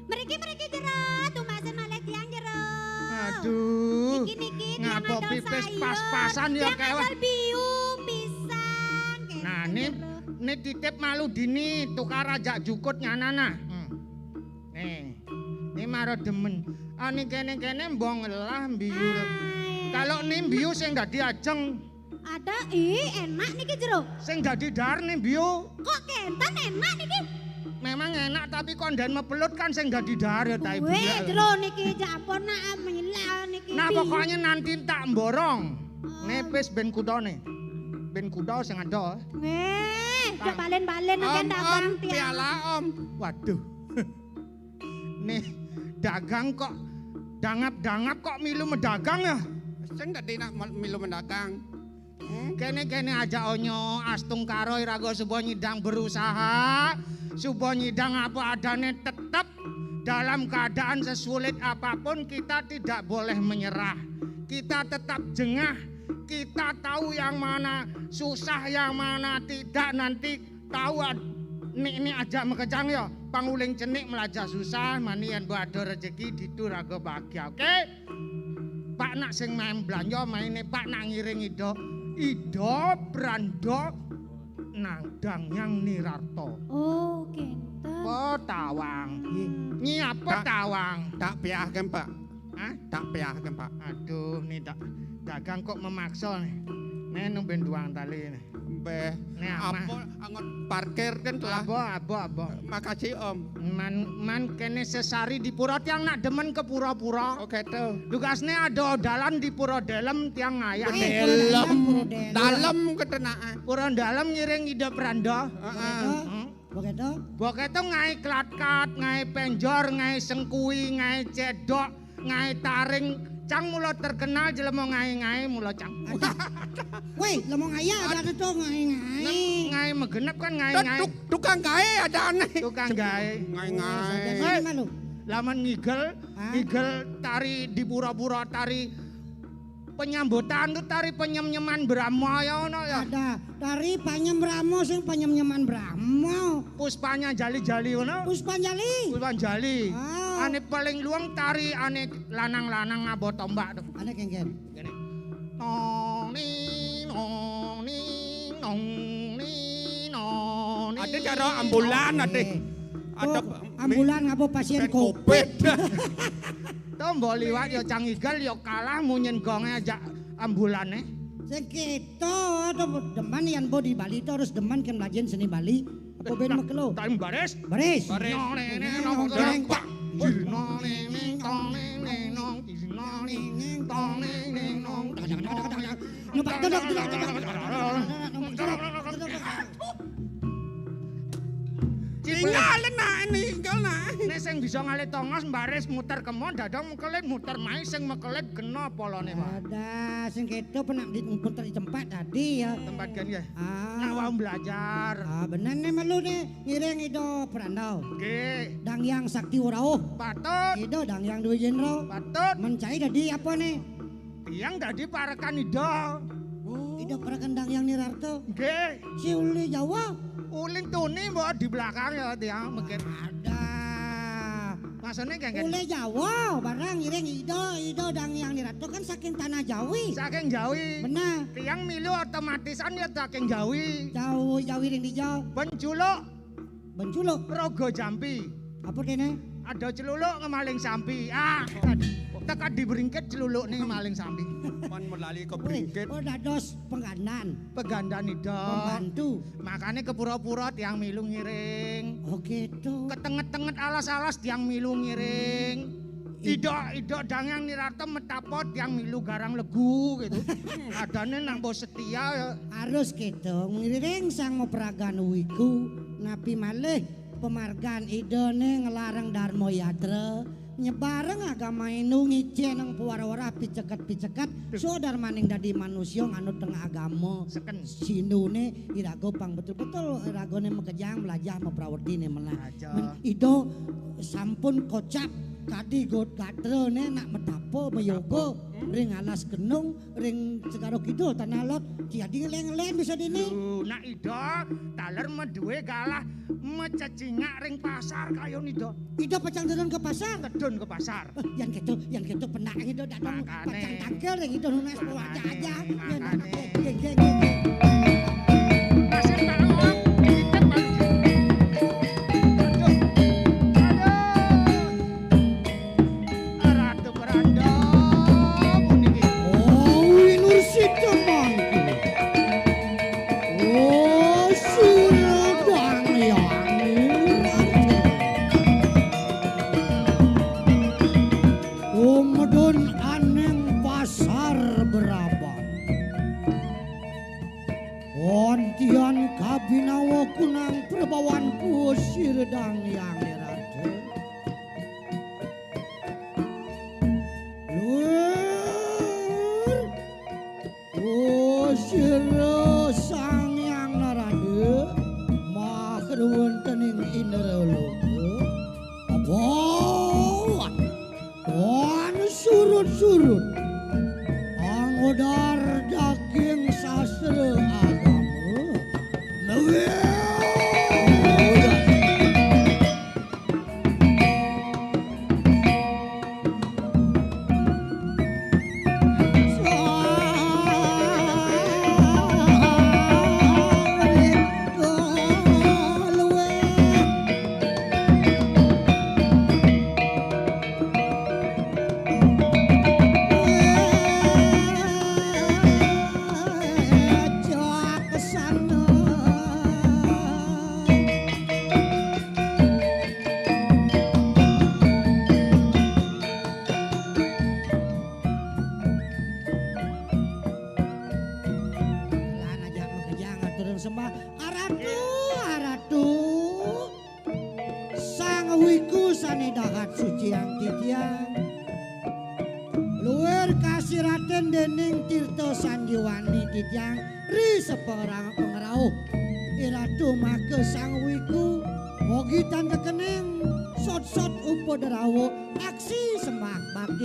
Meriki jero, tumbasan malih tiang jero. Aduh. Niki ngapa pipis pas-pasan ya keweh. bium pisang. Nah, ini titip malu dini tukar aja jukut nyanana. Nih maro demen. Ini kene mbong lah mbiyu. Kalau nih mbiyu sing dadi ajeng. Ada enak niki jero. Sing dadi dar nih mbiyu. Kok kentan enak niki? Memang enak tapi kondan mepelut kan sing dadi dar ya tai Weh budak. jero niki jampon nak amila niki. Nah pokoknya nanti tak mborong. Nepis ben kudone. Ben kuda sing ada. Coba balen-balen aja dagang tiang. piala om. Waduh. Nih dagang kok dangap-dangap kok milu mendagang ya. Sing dadi nak milu mendagang. Kene aja onyo astung karo irago subo nyidang berusaha. Subo nyidang apa adane tetep dalam keadaan sesulit apapun kita tidak boleh menyerah. Kita tetap jengah, kita tahu yang mana susah, yang mana tidak, nanti tahu ini aja mekejang ya, panguling cenik melajah susah, manian ada rezeki ditu raga bahagia. Oke? Pak nak sing main belanja, maine Pak nak ngiring Ido Brando Nandang yang Nirarto. Oh, kenten. Apa tawang? Nyi apa tawang? Tak piahkan Pak. Hah? Tak piahkan Pak. Aduh, nih dagang kok memaksa nih. Nih numben duang tali nih. Beh, Nih, apa angon parkir kan telah. Abo. Makasih Om. Man kene sesari di pura tiang nak demen ke pura-pura. Oke tuh. Tugasnya ada dalan di pura dalam tiang ngayang. Dalam ketenaan. Pura dalam ngiring ide Pranda. Begitu? Begitu ngai klat-kat, ngai penjor, ngai sengkui, ngai cedok, ngai taring. Cang mula terkenal jelema ngai-ngai mula cang. Woi, lemong ayah ada tuh ngai-ngai. Ngai megenep kan ngai-ngai. Tukang gawe ada aneh. Tukang gawe. Ngai-ngai. Malu. Laman ngigel tari di pura-pura tari penyambutan tuh tari penyem-nyeman Brahma ya ono ya. Ada tari panyem Brahmo sing penyem-nyeman Brahmo. Puspanya jali-jali ono. Puspanjali. Puspanjali. Oh. Ane paling luang tari ane lanang-lanang ngabot tombak tuh. Ada kengken. Gini. Nong ni nong ni nong ni nong ni. Ada cara ambulan ada. Ada ambulan ngabo pasien COVID. Tombol liwat yo cang igal yo kalah munyen gonge aja ambulane. Sing kita atau deman yang bo di Bali itu harus deman kan belajar seni Bali. Apa ben makelo? Time baris. Baris. Tinggal nak tinggal nak. Nek sing bisa ngalit tongos baris muter kemon dadang mekelit muter mai sing mekelit kena polone Pak. Ada sing kita pernah diputar di tempat tadi ya. Tempat kan ya. Nak Ah. mau belajar. Benar nih malu nih ngiring itu perandau. Oke. Dang yang sakti urau. Patut. Itu dang yang dua jenderal. Patut. Mencai tadi apa nih? Tiang tadi parakan ido. Itu perakan dang yang nirarto. Oke. Si uli Jawa. Uling tuni bawa di belakang ya tiang mungkin. Ada. Maksudnya kan Uli Jawa barang ngiring itu dang yang nirarto kan saking tanah Jawi. saking Jawi. Benar. Tiang milu otomatisan ya saking Jawi. Jawi ring di Jawa. Penculuk Benculuk. rogo jampi. Apa kene? Ada celuluk ngemaling sampi. Tekan di beringket celuluk nih maling sampi. Pan melali ke Wih, bringkit. oh dados penggandan. Pegandan ido. Pembantu. Makanya ke pura-pura tiang milu ngiring. Oh gitu. Ke tenget-tenget alas-alas tiang milu ngiring. Ido dangang nirarto metapot tiang milu garang legu gitu. Adane nang bos setia ya. Harus gitu. Ngiring sang peragan wiku. Napi malih pemargan idone ngelarang Darmo Yatra. Nyebareng agama inu ngicen nang puwara-wara picekat-picekat saudar maning dadi manusia nganut teng agama Seken. sinune irago pang betul-betul iragone mekejang melajah meprawerdine melah Aja. ido sampun kocap kadi god gadrone nak medapo meyogo ring alas genung ring segaro kidul tanah lot jadi ngeleng-ngeleng bisa dini Nak ido taler meduwe galah mececingak ring pasar kayo nido. ido pacang turun ke pasar Tedun ke pasar. yang gitu penak itu datang Makane. pacang tangkel yang itu nunas aja aja Makane. geng Pasir bareng om. Kita bareng. Aduh. Ratu Beranda. Puniki. oh ini si temanku oh suradang yang Umedun aneng pasar berabang Ontian kabinawa kunang perbawan kusir dang yang irate Lur kusir sang yang narade Makedun tening indera lugu Apa turut angodar daging sastra agama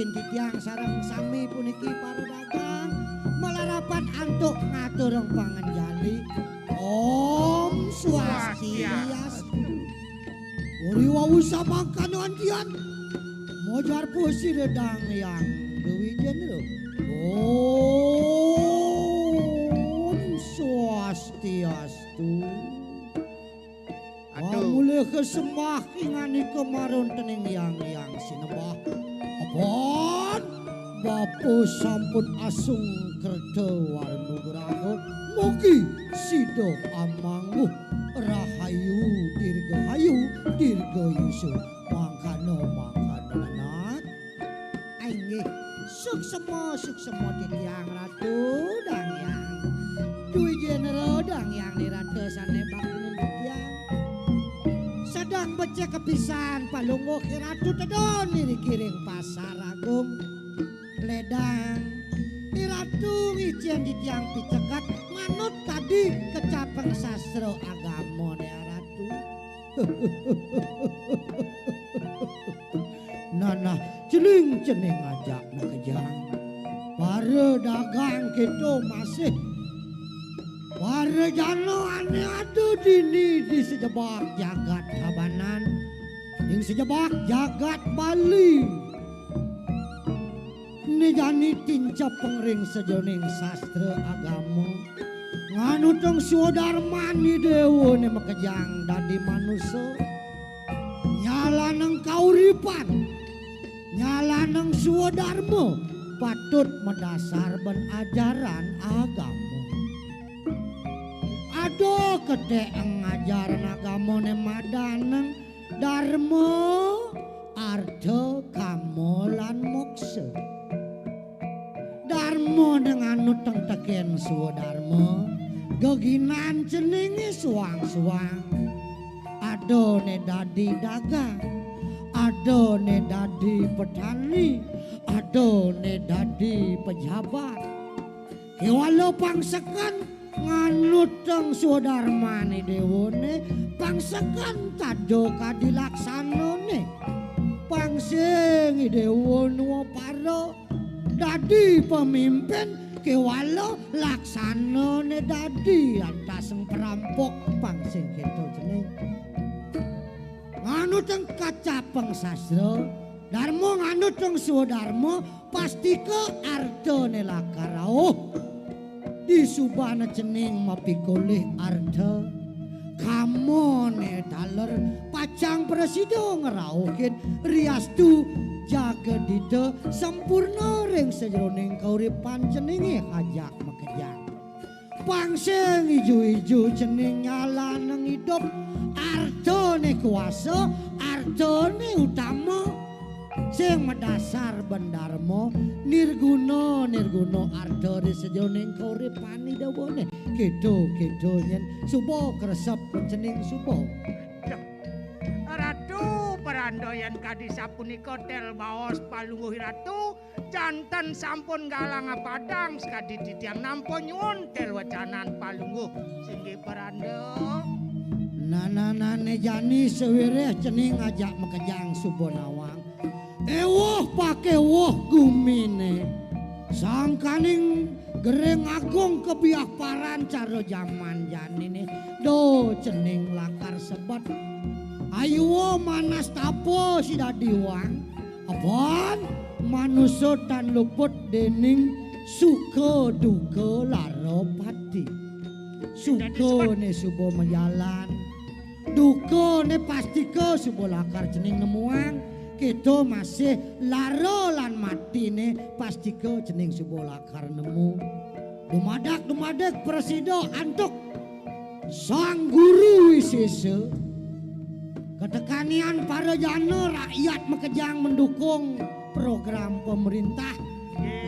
Titiang sareng sami puniki para dagang melarapan antuk ngatureng pangenjali Om Swastiastu. Uri wawu samangkanoan kian mojar pusi redang yang duwijen lho. Om Swastiastu. Mulai kesembah ingani kemarun tening yang sinembah. Apaan Bapak sampun asung kerja warnugraha mugi sido amangguh rahayu dirga yusu mangkano anak ainggih suksemo titiang ratu dang yang duwi jenero dang yang diratesane bakinen titiang sedang becek kepisan palungguh ratu tedon kiring pasar agung ledang iratu ngicen di tiang picekat manut tadi kecapeng sastra agama ne ratu. Nana celing ceneng ajak nakejang para dagang kita masih para jano ane adu dini di sejebak jagat Tabanan yang sejebak jagat Bali ini jani tincap pengring sejoning sastra agama nganu tong sudarmani dewa ne makejang dadi manusia nyala nang kauripan nyala nang sudarma patut mendasar ben ajaran agama ado kedek ngajaran agama ne madaneng dharma artha kamo lan moksa Darmo dengan nuteng teken sudarmo geginan ceningi suang-suang adone dadi dagang adone dadi petani adone dadi pejabat walau pangsekan nganuteng sudarmane dewone pangsekan tado kadilaksanone pangsing dewone paro dadi pemimpin kewalo laksana ne dadi antaseng perampok pangsing keto jeneng nganut teng kacapeng sastra darmo nganut teng sudarmo pasti ke arta ne lakarauh di subana jeneng mapikolih arta kamone daler pacang presida ngerauhin riastu jaga dida sempurna ring sejroning kauripan jenenge ajak makejang pangsing ijo-ijo jeneng nyala nang hidup artone kuasa artone utama sing medasar bendarmo nirguna arta di sejroning kauripane dawane kedo yen suba kresep jeneng suba Ratu perandoyan kadisa punika tel baos palungguh ratu janten sampun galang padang sekadi titiang nampa nyuwun tel wacanan palungguh singgi perando nanane jani sewireh cening ajak makejang subonawang Ewoh pake woh gumine sangkaning gereng agung kebiak paran caro jaman janine do cening lakar sebat ayo manas tapo sida diwang apaan manusia tan luput dening suka duka laro pati suka ne subo menjalan duka ne pasti ke subo lakar cening nemuang kita masih laro lan mati ne pasti ke cening subo lakar nemu dumadak presido antuk sang guru wisese ketekanian para jana rakyat Makejang mendukung program pemerintah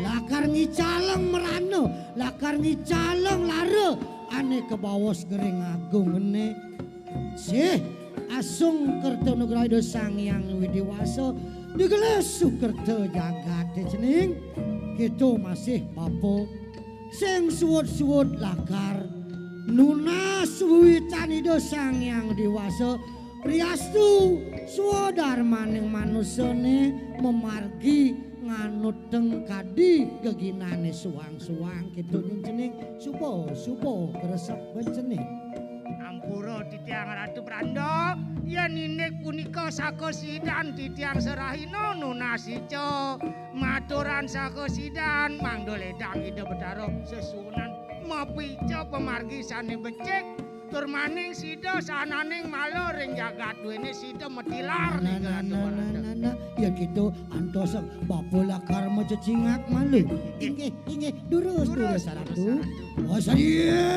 lakar ngicaleng merana lakar ngicaleng lara ane kebawas gering agung ene sih asung kerta nugraha sang yang widiwasa digeles sukerta jagat cening kita masih bapo sing suwut-suwut lakar nunas wiwitan ida sang yang dewasa priastu suwadar maning manusane memargi nganut teng kadi geginane suwang-suwang kitu cening subo kresep bencening Ampura titiang Ratu Pranda yen inik punika sakosidan titiang Serahina nunasica maturan sakosidan mangdoledang ida bedaro sesunan mapica pemargi sane becik tur maning sida sananing malo ring jagat duwene sida metilar ya gitu antos bapola karma cecingak malu inge durus Ratu oh sadia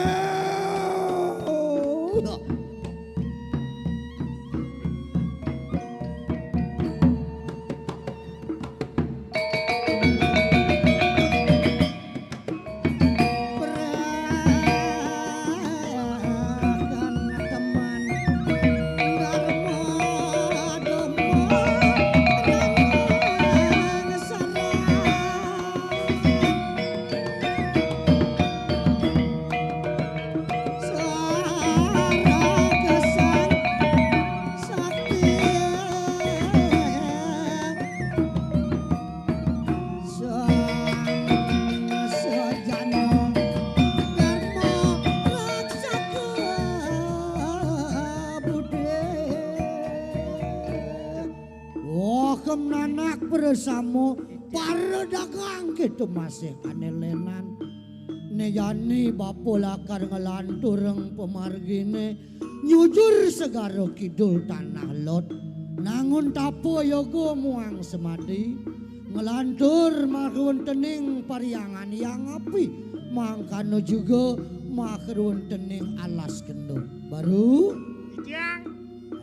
bersama para dagang gitu masih anelenan nejani bapo lakar ngelantureng pemargine nyujur segaro kidul tanah lot nangun tapo yogo muang semadi ngelantur makrun tening pariangan yang api mangkano juga makrun tening alas kendung baru titiang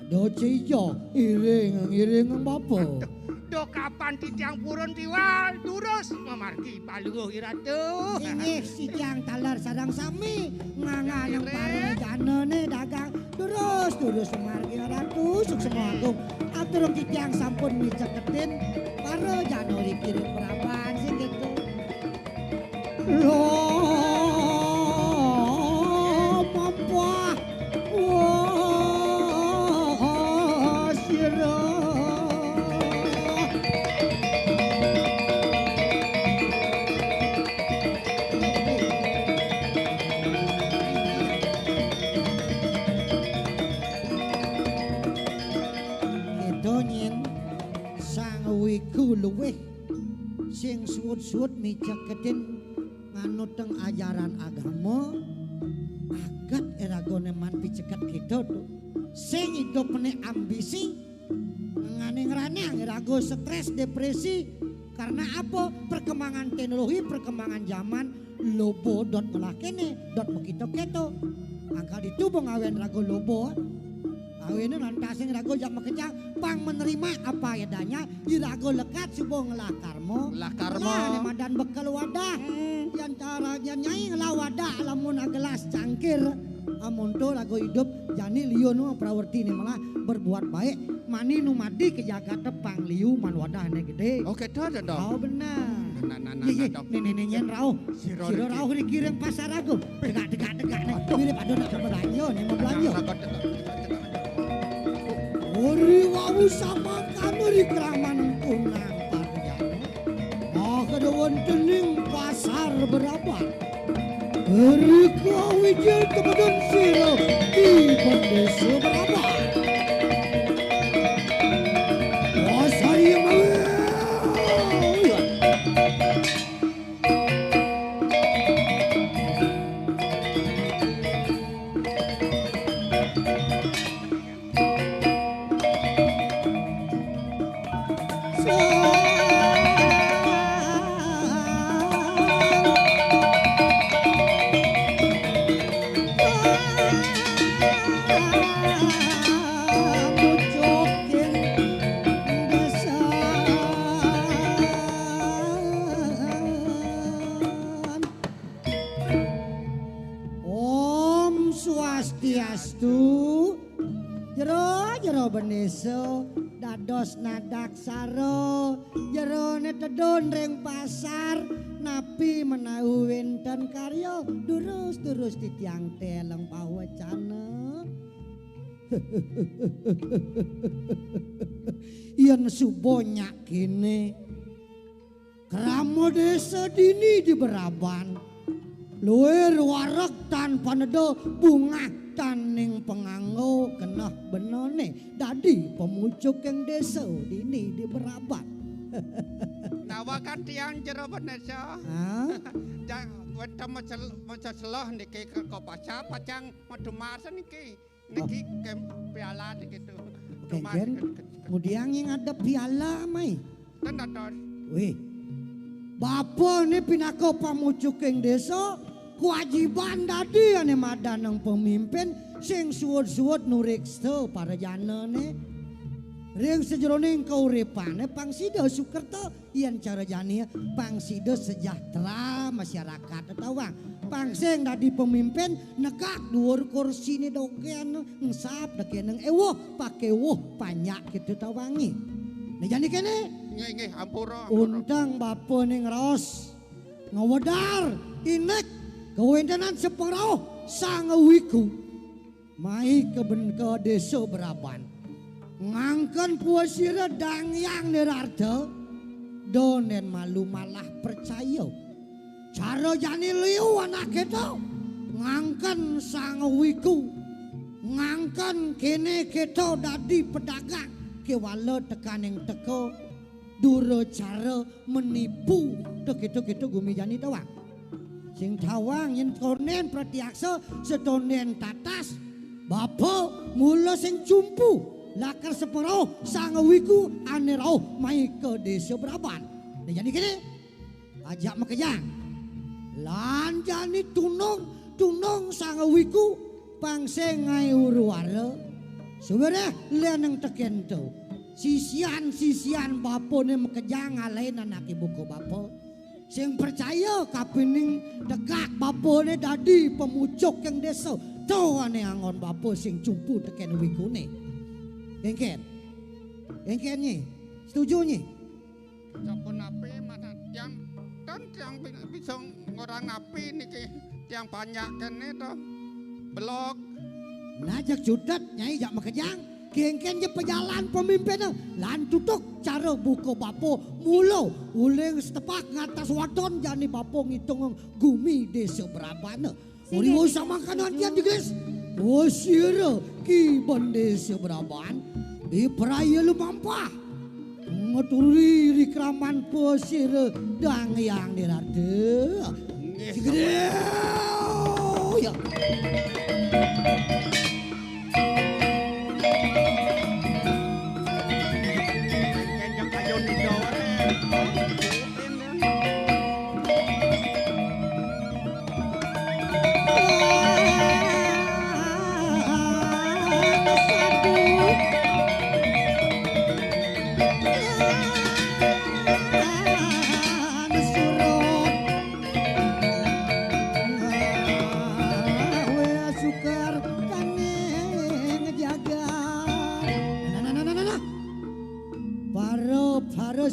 doce ijo iring bapo do kapan titiang purun tiwal terus memargi paluh Ratu inggih si tiang talar sadang sami nganganang para janane dagang terus memargi Ratu sukses agung atur titiang sampun miceketin para jano dikirim perawan sih gitu loh mampuah wah sirah luweh sing suwut-suwut miceketin nganut teng ajaran agama agat eragone man piceket kita tuh sing hidup ne ambisi ngane ngranang erago stres depresi karena apa perkembangan teknologi perkembangan zaman lobo dot melakene dot begitu-gitu angka ditubung awen rago lobo awene nantasing rago jak Makejang pang menerima apa adanya irago lekat subuh ngelakarmo nah madan bekal wadah yang cara nyai ngelawadah lamun agelas cangkir amun to rago hidup jani liu nu prawerti ni malah berbuat baik mani nu madi ke Jakarta pang liu man wadahne gede oke dah oh benar nyen rauh siro rauh dikirim pasar rago degak mirip adona belanja nih mau belanja Ori wawu sama kamu di keraman kuna pada wontening pasar Beraban. Rika wijil kemudian siro di desa Beraban. Pasar yang Beneso dados nadak saro jerone tedon reng pasar napi menawi wenten karya durus-durus titiang teleng pawacana yen subonya kene kramo desa dini di Beraban luwir wareg tanpa nedo bunga taning penganggo kenah benone dadi pemucuk yang desa dini di Beraban. Nawakan tiang jero Beneso. Weta maca seloh niki ke pacar pacang madumasa niki. Niki piala niki tu. Kemudian yang ada piala mai. Tendados. Wih. Bapa ni pinako pemucuk yang desa kewajiban dadi ane madanang pemimpin sing suwud-suwud nuriksa para jana ne ring sejeroning kauripane pangsida Sukerto yen cara jani pangsida sejahtera masyarakat tawang pangsing dadi pemimpin negak dhuwur kursi ni dogen ngsap deken ewoh pake woh panyak kitu tawangi ne jani kene nggih ampura undang bapa ning raos ngawedar inek kewendanan sepengrauh sang wiku mai ke desa Beraban ngangken puasira dangyang nirarta donen malu malah percaya cara jani liu anak kita ngangken sang wiku ngangken kene kita dadi pedagang kewala tekaning teko duro cara menipu gitu gumi jani tawang sing tawang yen konen pratiaksa setonen tatas bapa mula sing cumpu lakar sepero sang wiku ane rauh mai ke desa Beraban dan jadi kini ajak makejang lan jani tunong sang wiku pangseng ngai uruara sebenarnya leneng teken tu sisian bapa ne makejang alain anak ibu ko bapa sing percaya kapining degak bapone dadi pemucuk yang desa to ane angon bapa sing cumpu teken wikune engken nyi setuju nyi sampun api mana tiang bisa ngorang api niki tiang banyak kene to blok najak judat nyai jak makejang kengken je pejalan pemimpinnya lan tutuk cara buka bapo mulo uling setepak ngatas wadon jani bapo ngitung gumi desa Beraban uri usah makanan dia guys wasira ki desa Beraban di peraya lumampah ngeturi rikraman posira dang yang dirade gede ya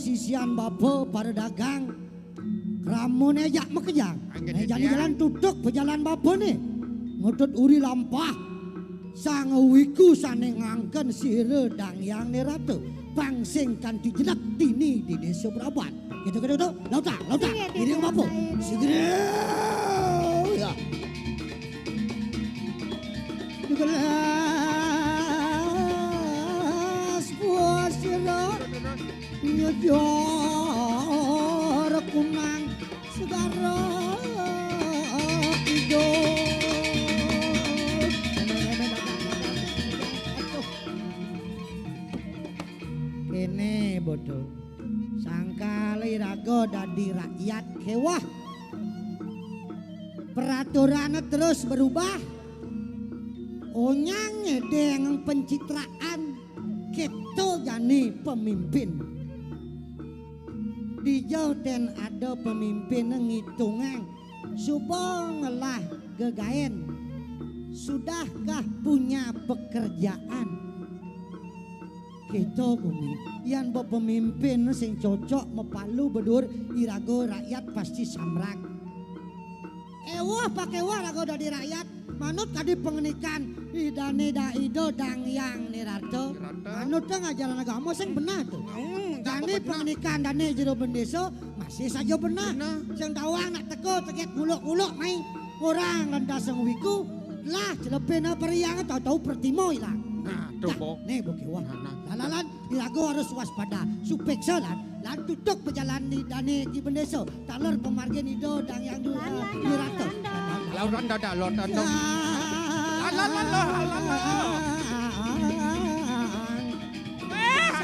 sisian bapa para dagang kramone jak makejang jadi jalan tutuk pejalan bapa nih ngutut uri lampah sang wiku sane ngangken sire dang yang ni ratu Jepang sing kanthi jenak dini di desa Braban. Gitu lauta ini apa? Sigede ya. Gelas puasira nyedor kunang segara hidup. Kene bodoh sangka lirago dadi rakyat kewah. Peraturannya terus berubah. Onyang ngedeng pencitraan keto jani pemimpin. Di Jauten ada pemimpin ngitungan subong lah gegaen. Sudahkah punya pekerjaan? Kita bumi yang pemimpin sing cocok mepalu bedur irago rakyat pasti samrak. Ewah pakai wah rago dari rakyat manut kadi pengenikan idane daido dang yang nirato manut ngajaran agama sing benar tuh. Jani pengenikan dane jero bendeso masih saja benar. Sing tawang nak teko teget buluk-buluk main orang rendah sing wiku lah celepena periang tahu-tahu pertimo ilang. Nah, tuh kok. Nih bukewah. Lalalan irago harus waspada. Supeksa lan tutuk pejalan di dane di bendeso. Taler pemargen ido dang yang nirato. Lautan dada, lautan dong.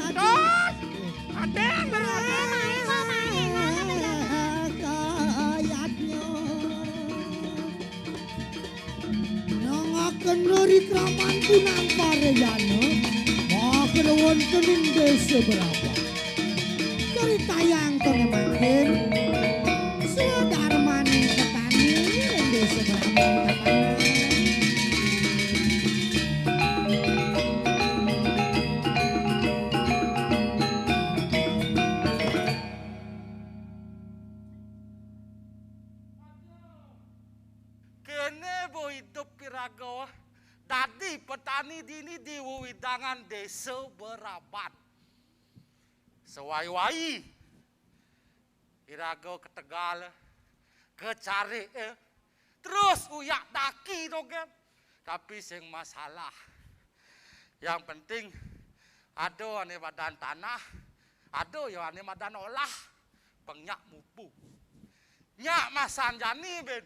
Andos! Aden! Kayatnya nangakan dari kraman punang pareyana makin wontenin desa berapa dari tayang tone makin saudara maning ketani desa berapa tadi petani dini di wiwidangan desa Berabat. Sewai-wai irago ke Tegal, ke Cari, terus uyak daki dogen. Tapi sing masalah, yang penting ada ane badan tanah, ada yang ane badan olah, pengyak mupu. Nyak masan jani ben,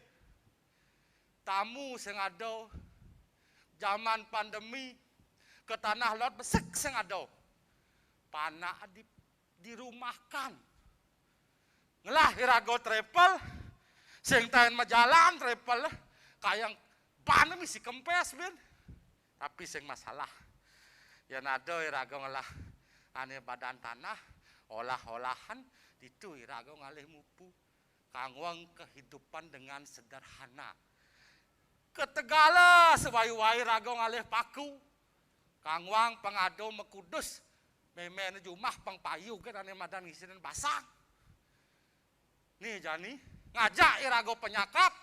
tamu sing ada zaman pandemi ke tanah lot besek sing ada panah dirumahkan ngelah irago travel sing tahan majalan travel kayang panah misi kempes ben tapi sing masalah yang ada irago ngelah ane badan tanah olah-olahan itu irago ngalih mupu kangwang kehidupan dengan sederhana. Ketegala sewai-wai rago ngalih paku. Kangwang pengado mekudus. Memen jumah pengpayu kan ane madan ngisirin basang. Nih jani ngajak irago penyakap.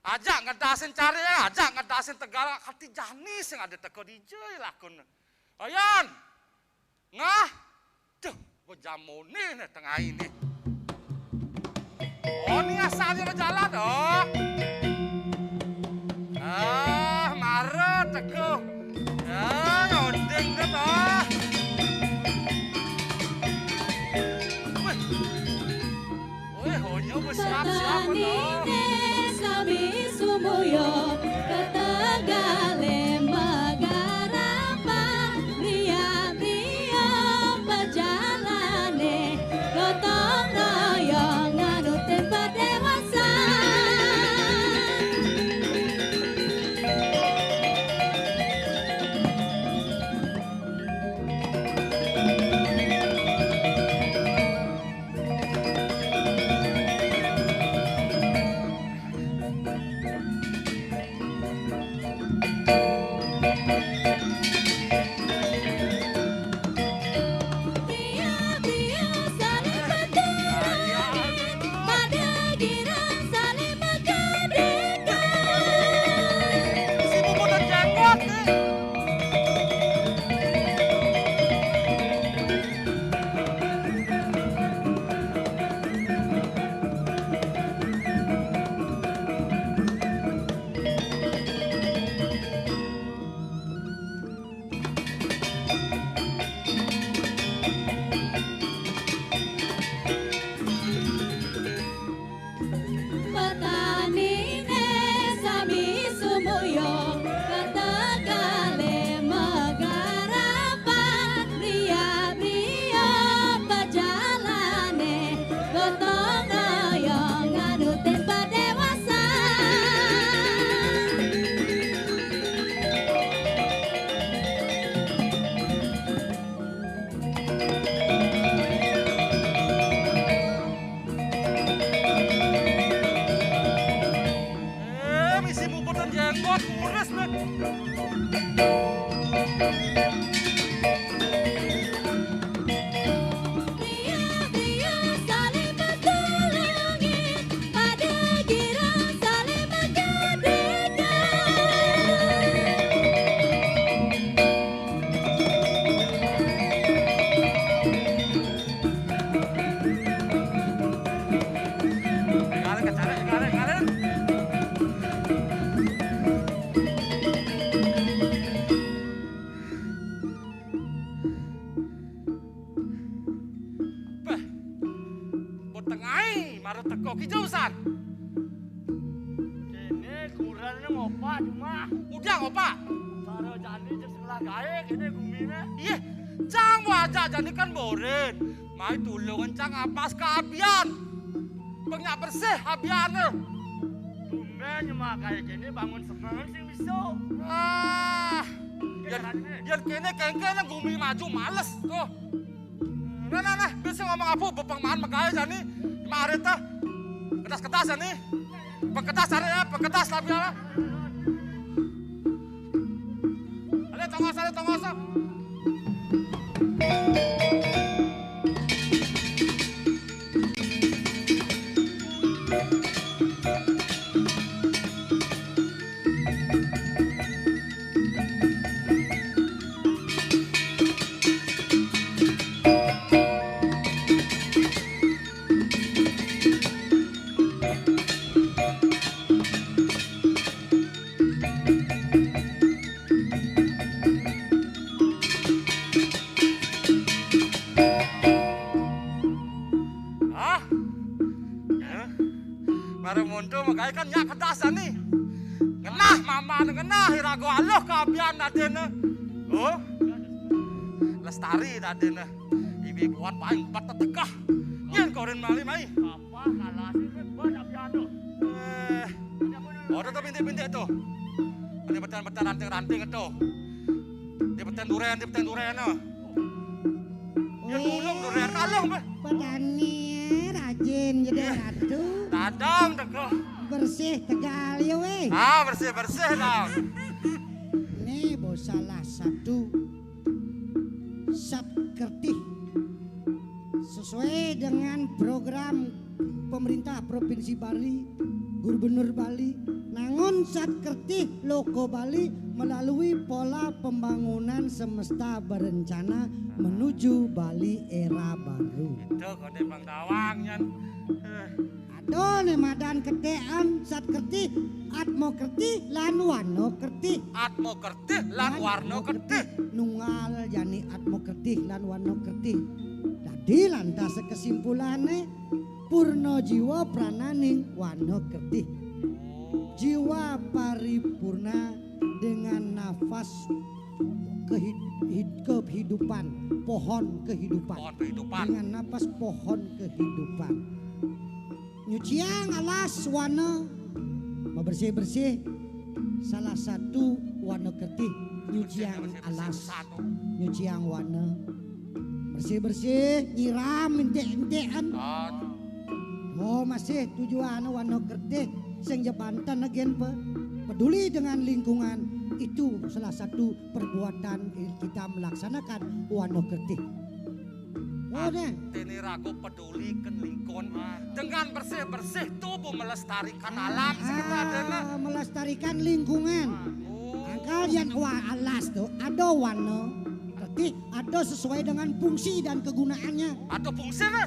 Ajak ngedasin cari ajak ngedasin Tegala hati jani sing ada teko DJ lakun. Ayan. Ngah. Tuh, bejamone nih tengah ini. Oh, ini asalnya jalan oh. Marah teko. Ondeng dah toh. Wih, honyo bersiap-siap toh. Sabi sumuyo Ketagale magarapa liya-liya perjalane gotong royong nganutin dewasa. isimu boten jenggot ngurus ben. Teko kijausan. Kene kurangnya ngopak cuma. Udah ngopak. Karo jani jeung sebelah gawe kene gumine. Iya, cang wajah jani kan boren. Mai tulungan cang apas keabian. Penyak bersih abiane. Tumben cuma kayak gini bangun semangat sing bisa. Yan kene kengkene gumi maju males tuh. Nah, bisa ngomong apa bepang mahan makanya jani. Mari teh. Ketas-ketas nih. Pengketas cari ya, pengketas tapi apa? Ada tongos. Makanya kan nyak kedasan nih. Ngenah mama ngenah hirago aloh kabian nadena. Oh. Lestari nadena. Ibu-ibuan paling empat tetekah. Nyen koren mali mai. Apa kalah sih banyak piano. Oh, tuh bintik-bintik tuh. Ini betan-betan ranting-ranting itu. Di betan duren no. Ya dulung duren kalung be. Petani rajin jadi ratu. Tadang teko. Bersih tegal ya weh. Bersih dong. Nih bos salah satu Satkertih sesuai dengan program pemerintah Provinsi Bali, Gubernur Bali, nangon Satkertih Loko Bali melalui pola pembangunan semesta berencana menuju Bali era baru. Itu kode Bang Dawang nyan. Aduh nih madan ketean Satkertih atmo kertih lan warno kertih. Atmo kertih lan warno kertih. Nunggal jani atmo kertih lan warno kertih. Dadi lantas kesimpulannya purno jiwa prananing warno kertih. Jiwa paripurna dengan nafas kehidupan, pohon kehidupan. Dengan nafas pohon kehidupan. Nyucian alas warna bersih-bersih salah satu warna kertih nyucian alas nyucian warna bersih-bersih nyiram intek-intekan. Oh masih tujuan warna kertih sing jebantan agen peduli dengan lingkungan itu salah satu perbuatan kita melaksanakan warna kertih. Ini ragu peduli ke lingkungan dengan bersih-bersih tubuh melestarikan alam sekitarnya. Melestarikan lingkungan. Kalian alas tuh ada warna kertih, ada sesuai dengan fungsi dan kegunaannya. Ada fungsinya?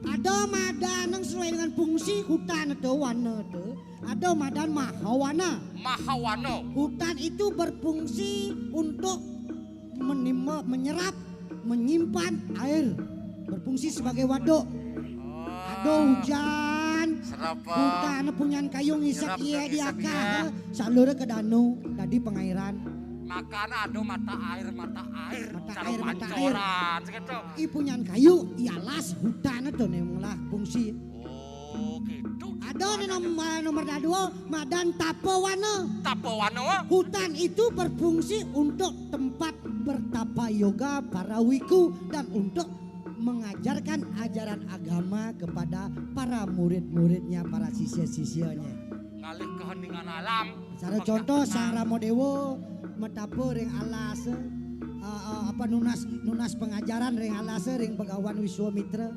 Ada madan yang sesuai dengan fungsi hutan itu warna tuh. Ada madan mahawana. Hutan itu berfungsi untuk menyerap, menyimpan air, berfungsi sebagai waduk. Ada hujan, hutan punya kayu ngisak iya diakah, salur ke danau, tadi pengairan. Makanya ada mata air, cara pancoran, segitu. I punya kayu, ialas hutan itu nih fungsi. Oh gitu. Ada nomor dua, madan tapawana. Hutan itu berfungsi untuk tempat bertapa yoga para wiku dan untuk mengajarkan ajaran agama kepada para murid-muridnya, para sisya-sisyanya. ngalih keheningan alam. Cara contoh Sang Ramodewo metape ring alas nunas pengajaran ring alas ring Begawan Wiswamitra.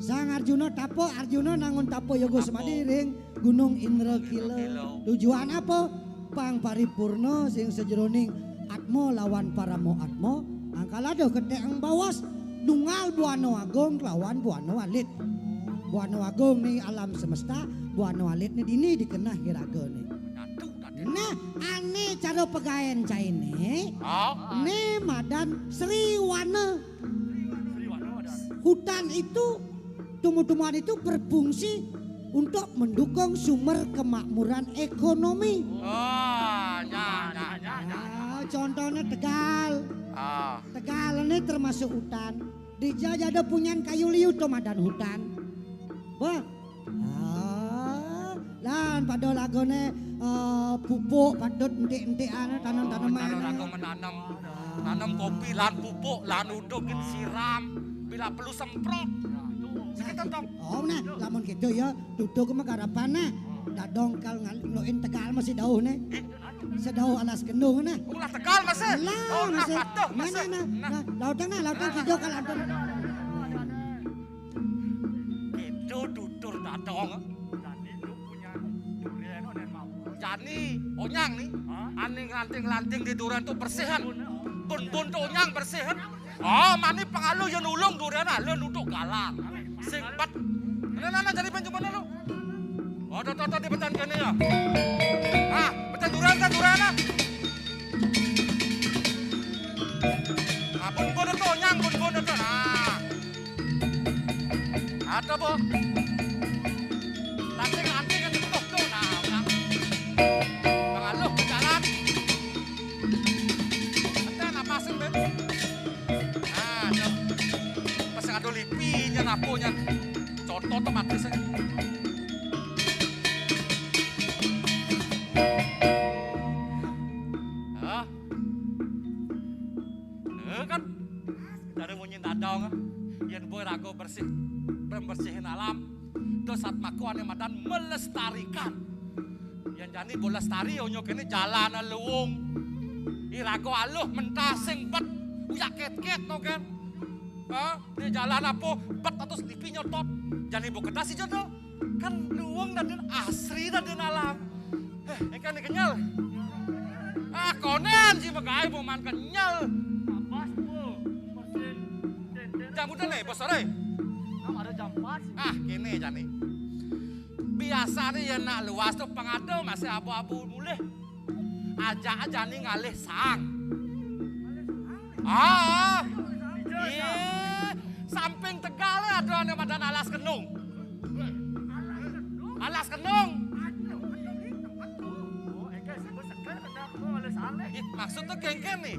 Sang Arjuna tapo Arjuna nangun tapo Yogo Semadi ring Gunung Indrakila. Tujuan apa? Pang paripurna sing sejeroning atmo lawan paramo atmo. Angkalado gede ang bawas nunggal Buana Agung lawan Buana Alit. Buana Agung nih alam semesta, Buana Alit nih dini dikenah hiraga nih. Nah, ane cara pegaen caine. Ne madan Sriwana. Hutan itu, tumbuh-tumbuhan itu berfungsi untuk mendukung sumber kemakmuran ekonomi. Contohnya Tegal. Tegal ini termasuk hutan. Dijajah ada punya kayu liu tomadan hutan. Wah. Lan pada lagone pupuk padut entik-entikane tanam-tanaman. Lagu menanam kopi lan pupuk lan udokin siram bila perlu semprot. Sekitar dong. Oh nah, lamun gitu ya, duduk mah garapana. Da dongkal ngaloin Tegal masih dauh nih. Sedauh alas kendung nah. Ulah Tegal masih. Lah, masih. Mana nah, lautan hijau ka lautan. Itu tutur dadong. Jani, onyang nih, ane ngelanting-lanting di durian tuh bersihan, bun tuh onyang bersihan. Oh, mani pengalu yang nulung durian alun untuk galang, singpat. Nana jadi pencuman lu. Oh, tuh di betan kene ya. Ah, betan durian ah. Ah, bun itu onyang, bun itu. Nah, ada bu. Lanting yang tuh nah. Pengaluh jalan. Ada napasin ben. Nah, pas ngadu lipinya naponya. Contoh otomatis aja. Kan dari munyin dadong yang boy rago bersih bersihin alam. Terus saat makuan yang madan melestarikan. Yang jani bola lestari onyok ini jalan lewung. Irago aluh mentasing bet uyak ket-ket no kan. Di jalan apa bet atau selipi nyotot. Jani bu kedasi jodoh. Kan lewung dan asri dan alam. Ikan kenyal. Ah konen sih begai mau man kenyal. Pas bu, persin. Jam udah nih bos sore. Ada jam pas. Ah kini jani. Biasa nih ya nak luas tuh pengado masih abu-abu mulai. Aja nih ngalih sang. Iya. Samping Tegal ada yang madan alas kenung. Alas kenung. Maksudnya geng-geng nih.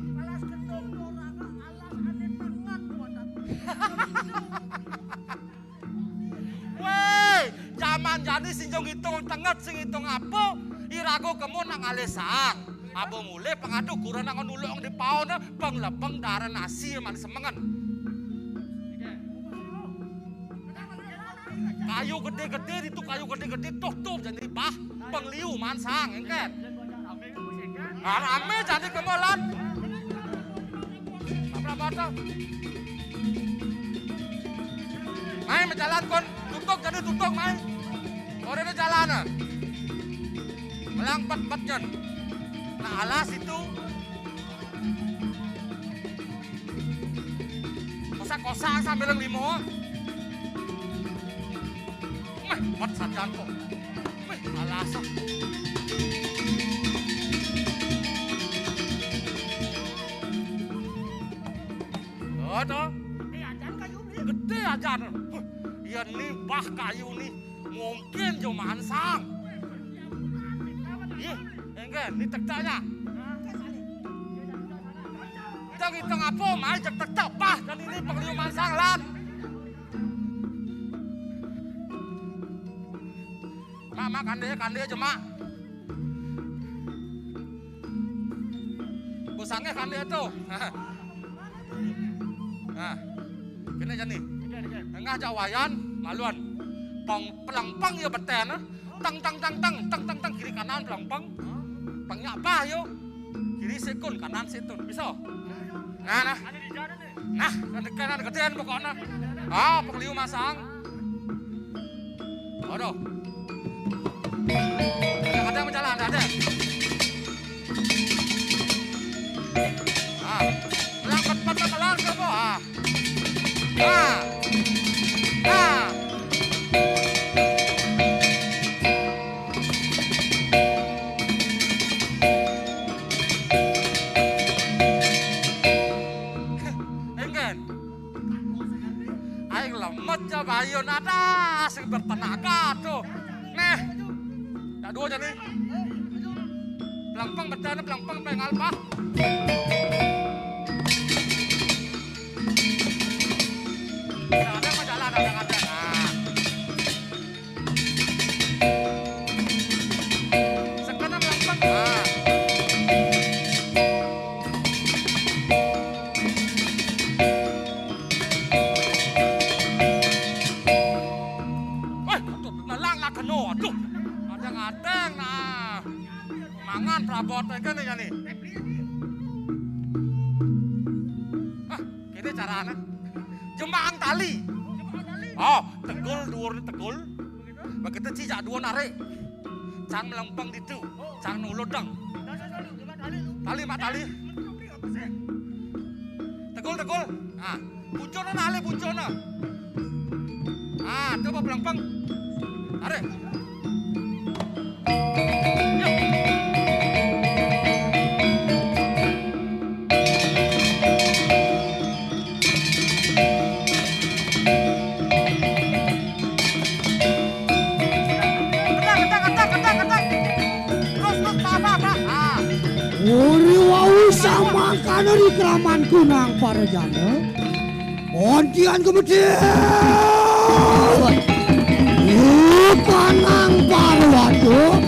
Woi, zaman jadi sinjong hitung tenget sing hitung apa? Irago kemu nang alesang. Abo mulai pengadu kurang nang nulung di paona bang lepeng darah nasi man semengen. Kayu gede-gede itu kayu gede-gede tuh jadi bah bang liu man sang engken. Rame jadi kemolan. Apa tuh? Main menjalan kon, tutup jadi tutup main. Orang jalan ah. Melang pat-patnya. Nah alas itu. Kosak-kosak sambil limo. Pat sajan kok. Alas. Ada. Gede aja. Ya nih bah kayu nih mungkin cuma sang. Ih, enggak, ini tektaknya. Hitung apa, main tek bah dan ini pengeliuman sang lan. Mak kande aja mak. Busangnya kande itu. Nah, kini aja nih. Enggak jawayan, maluan. Pelangpang ya beten, tang kiri kanan pelempeng. Pengnya apa yuk? Kiri sekun kanan setun bisa. Nah. Nah, kanan gedean pokoknya. Pekeliu masang. Aduh. Kadang berjalan, ada. Pelan ke bawah. Aing lemot ya bayun ada asing bertenaga tuh. Nih, tak dua jadi. Pelempeng berjalan, pelempeng pengal pak. Ada majalah, ada. Sekarang pelempeng. Aduh, ngadeng nah. Mangan prabot kan nih. Kini caranya. Jembang tali. Tegul dhuwur tegul. Begitu cicak dua narik. Cang melempeng itu, cang nuludang. Tali mak tali. Tegul. Puncona nale puncona. Coba melempeng. Tarik. Uri wau sama kana di keraman kunang parejana. Ontian kemudian. Kanang parwado.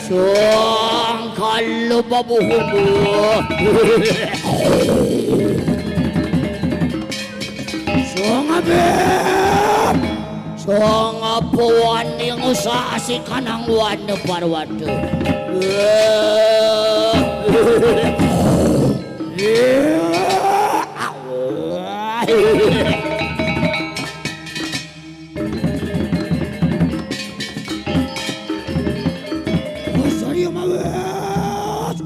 Soang kalau babuhumu. Soang abem. Soang apa wani ngusaha si kanang wani parwado. Sorry mawes.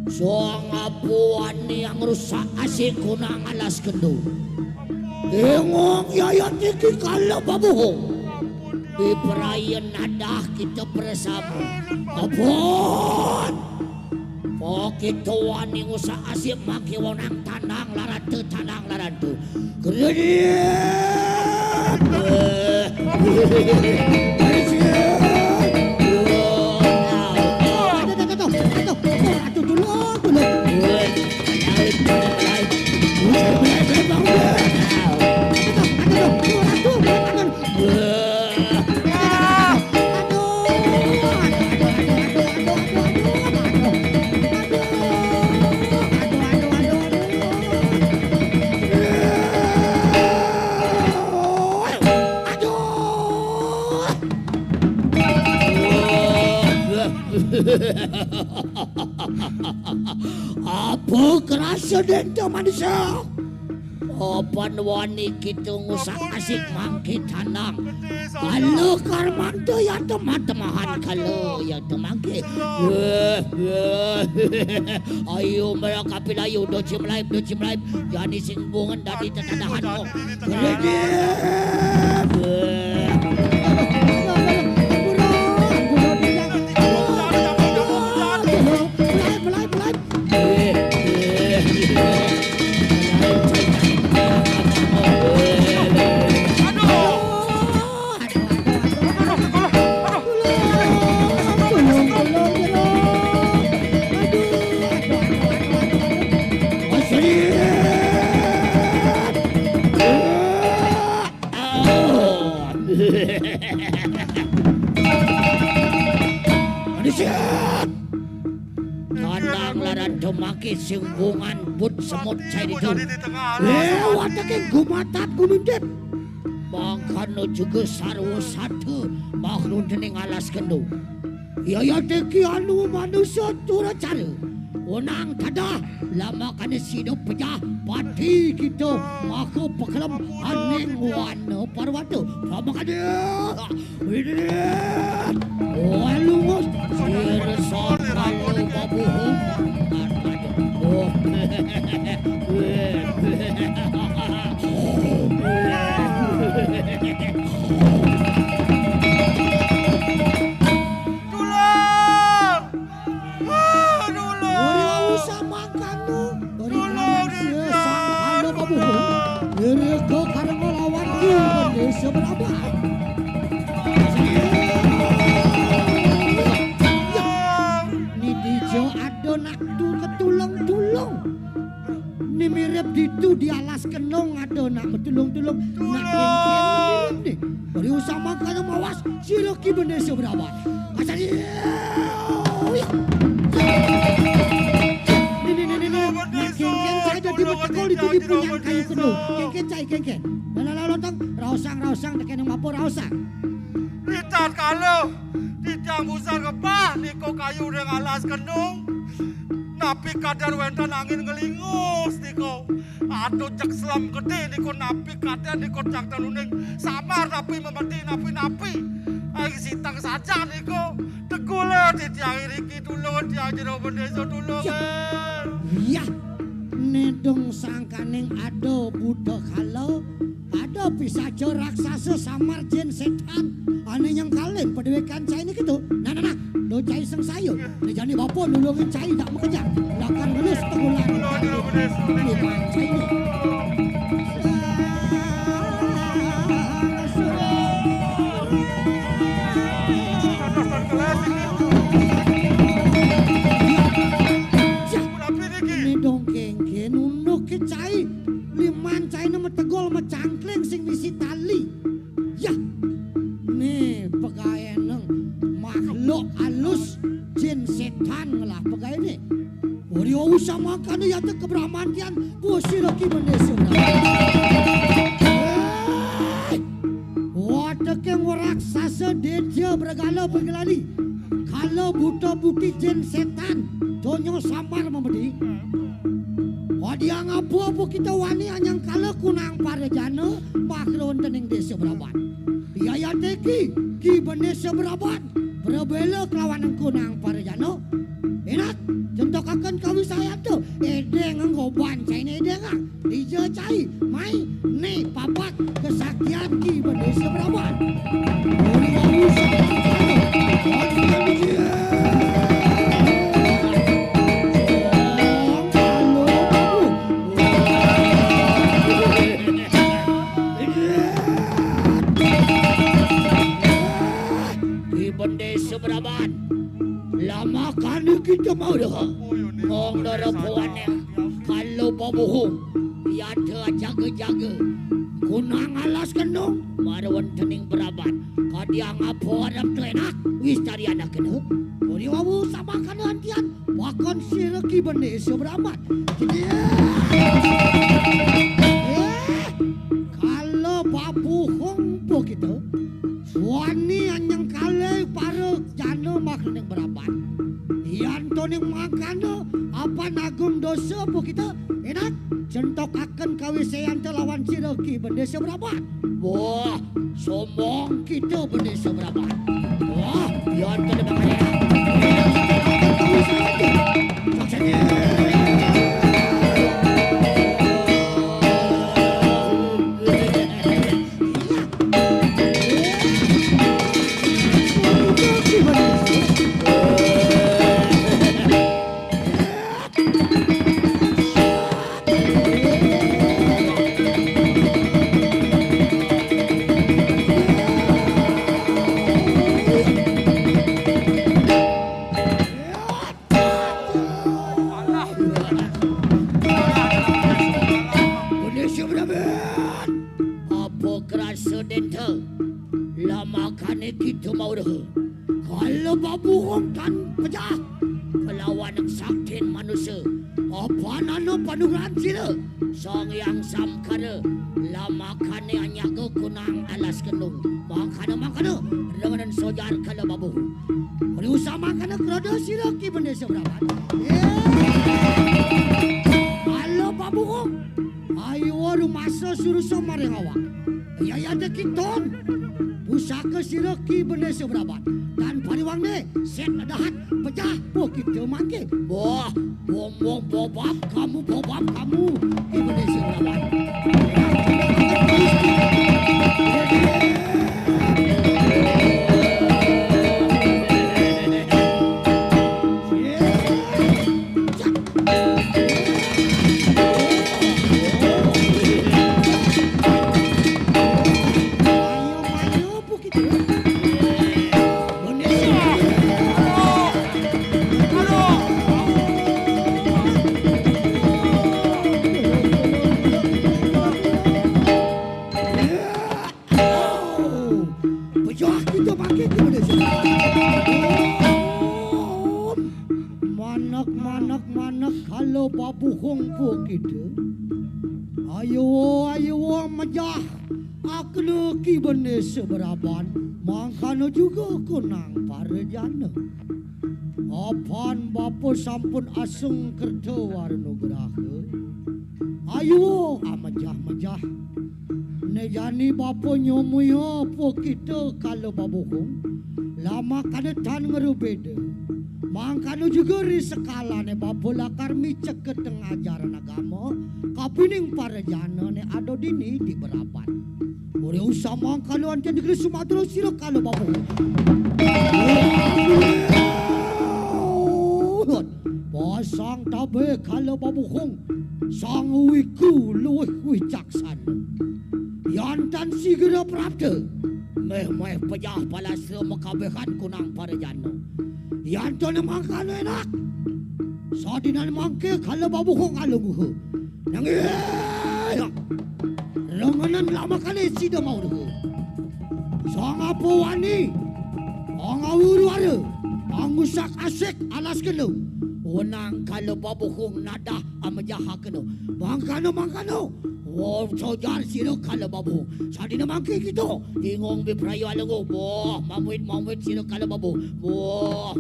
Soang apuan yang rusak asik kunang alas kendu. Engong yayat iki kalau babuhong. Di perayaan nadah kita bersama. Apun. Pokit tuan yang rusak asik maki wonang tanang larantu. Kemudian. Apa kerasa dente manusia? Opan wani kita ngusak asik mangki tanang. Kalau karmanto ya teman-temahan kalau ya temangki. Ayo mereka pilayu do cimlaib. Jadi singbungan dari tetadahanmu. Siap. Tandang laran domake singgungan but semut cai itu. Lewat ke gumatat gumindep. Mangkano juga sarwa satu makhluk dening alas kendung. Ya teki anu manusia tura cara. Onang tada lama kana sido pejah pati kita maka pekelam aneng wana parwata. Lama kana. Walungus sirsa kalau babuhum. Mirip ditu di alas kenong ada nak betulung-tulung nak kengken ni. Beri usama kana mawas siroki benda seberapa. Asal ni. Kengken cai dah dibetul itu di punya kayu kenong. Kengken cai kengken. Lalu lontong rausang tekan apa rausang. Ritan kalau tidak busar kepah niko kayu dengan alas kenong. Napi kadar wentan angin ngelingus niko. Aduh cek selam gede niko napi kadar niko cak taluning samar napi memedi napi. Ay sitang saja niko. Tegula ditiang riki dulu tiang jero bendeso dulu. Iya. Nedong sangkaning ado budak halau. Ada pisajo raksasa samar jin setan. Ane yang kalian pedewekan cai ni gitu. Nah. Lo cai seng sayo. Ni jani bapa nulungin cai tak mengejar. Lakan gelus tegulan. Ni cai ni. Ni dongkeng ke nunduk ke cai. Liman cai nama tegol macangkleng sing misi tali. Ya. Ni pegawai neng makhluk halus jin setan lah pegawai ni. Ori usah makan ya te kebramantian pusi laki Indonesia. Watakeng raksasa deja bergala bergelali. Kalau buta buti jin setan donyo samar membedi. Dia ngapu kita wani anyang kala kunang parejana makhluk tening desa Braban. Biaya teki ki bendesa Braban berbela kelawan kunang parejana. Enak contoh akan kami saya tu edeng ngoban cai ni edeng dija cai mai ni papat kesaktian ki bendesa Braban. Braban lama kali kita mau dah ngong darah puannya kalau babuhum ya jaga-jaga kunang alas kendung marwan tening Braban kadia ngapo adam tu enak wis cari anak kena ori wabu sama kana antian makan sireki bende Braban kalau babuhum po kita wani anyang kale para jana makhluk Braban. Ian toning makana apa nagum dosa po kita enak centok akan kawisean lawan sireki bendesa Braban. Wah, sombong kita bendesa Braban. Wah, ian toning makanya. lama kane kita mau deh. Kalau babuhong dan pejah kelawan yang sakti manusia. Apa nano panuran sila Sang yang samkana lama kane hanya kunang alas kenung. Makana dengan sojar kalau babu. Kalau sama kana kerada sila ki benda seberapa. Kalau babuhong ayo waru masa suruh somareng awak. Ya ada kiton. Pusaka siraki benda seberapa. Dan pariwang ni set dahat pecah po kita manggil. Wah, bom bobab kamu benda seberapa. Manak kalau babuhong po kita. Ayo majah. Akna ki bende seberaban. Mangkano juga kunang parjana. Apan bapa sampun aseng kerja warna geraha. Ayo amajah. Nejani bapa nyomuyo po kita kalau babuhong. Lama kanetan ngerubeda. Mangkano juga ri sekala ne babola karmi cek keteng ajaran agama kapining para jana ne ado dini di berapan. Ore usah mangkano ante negeri Sumatera sira kalau babu. Pasang tabe kalau babu hong sang wiku luwih wicaksana. Yantan sigera prapta. Meh pejah palas makabehan kunang para jana. Yanto na mangkano enak. Sadina na mangke kalau babuhong aluguh. Nangiyah. Renganan lama kali sida mau deh. Sang apa wani. Ang awuru ada. Ang usak asik alas kenu. Wenang kalau babuhong nada amajah kenu. Mangkano. Wow, sojar sila kalau babu. Sadina mangke kita. Ingong biprayo alango. Wah, mamwit sila kalau babu. Wah.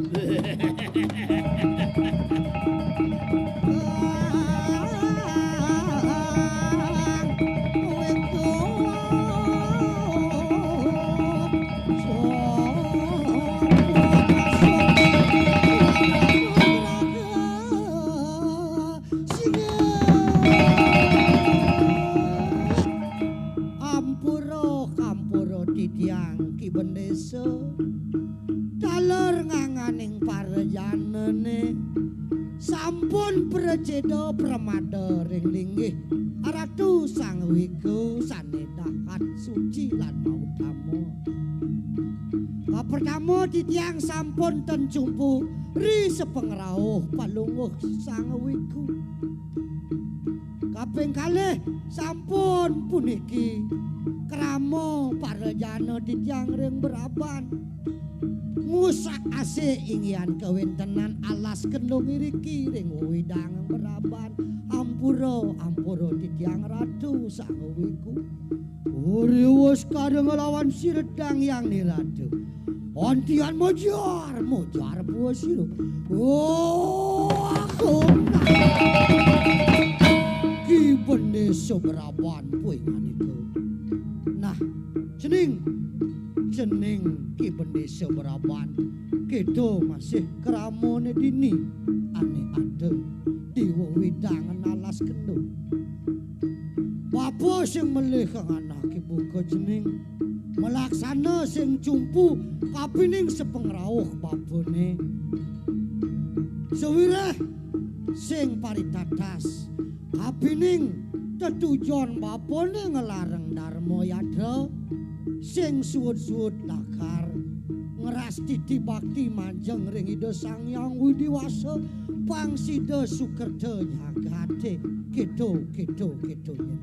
Bendesa dalar nganganing parjanane sampun precedo pramada ring linggih ratu sang wiku sanedahan suci lan mautama. Pertama titiang sampun ten cumpu ri sepengrauh palungguh sang wiku. Kaping kalih sampun puniki kramo parjana titiang ring beraban ngusak asih inggian kawintenan alas kendung iriki ring widang beraban ampura titiang ratu sang wiku uriwus kadang ngelawan siredang yang ni ratu ontian mojar buah siru aku ki bendesa beraban puingan itu. Nah, cening ki bendesa beraban kita masih keramone dini ane ada di widangan alas kendung. Bapa sing melih kang anak ibu ke cening melaksana sing cumpu kapining sepengrauh bapane. Sewireh sing paritatas kapining tetujon bapane ngelarang dharma yadra sing suwud-suwud lakar ngeras titi bakti manjeng ring ida sang yang widiwasa pangsida sukerta nyagate kedo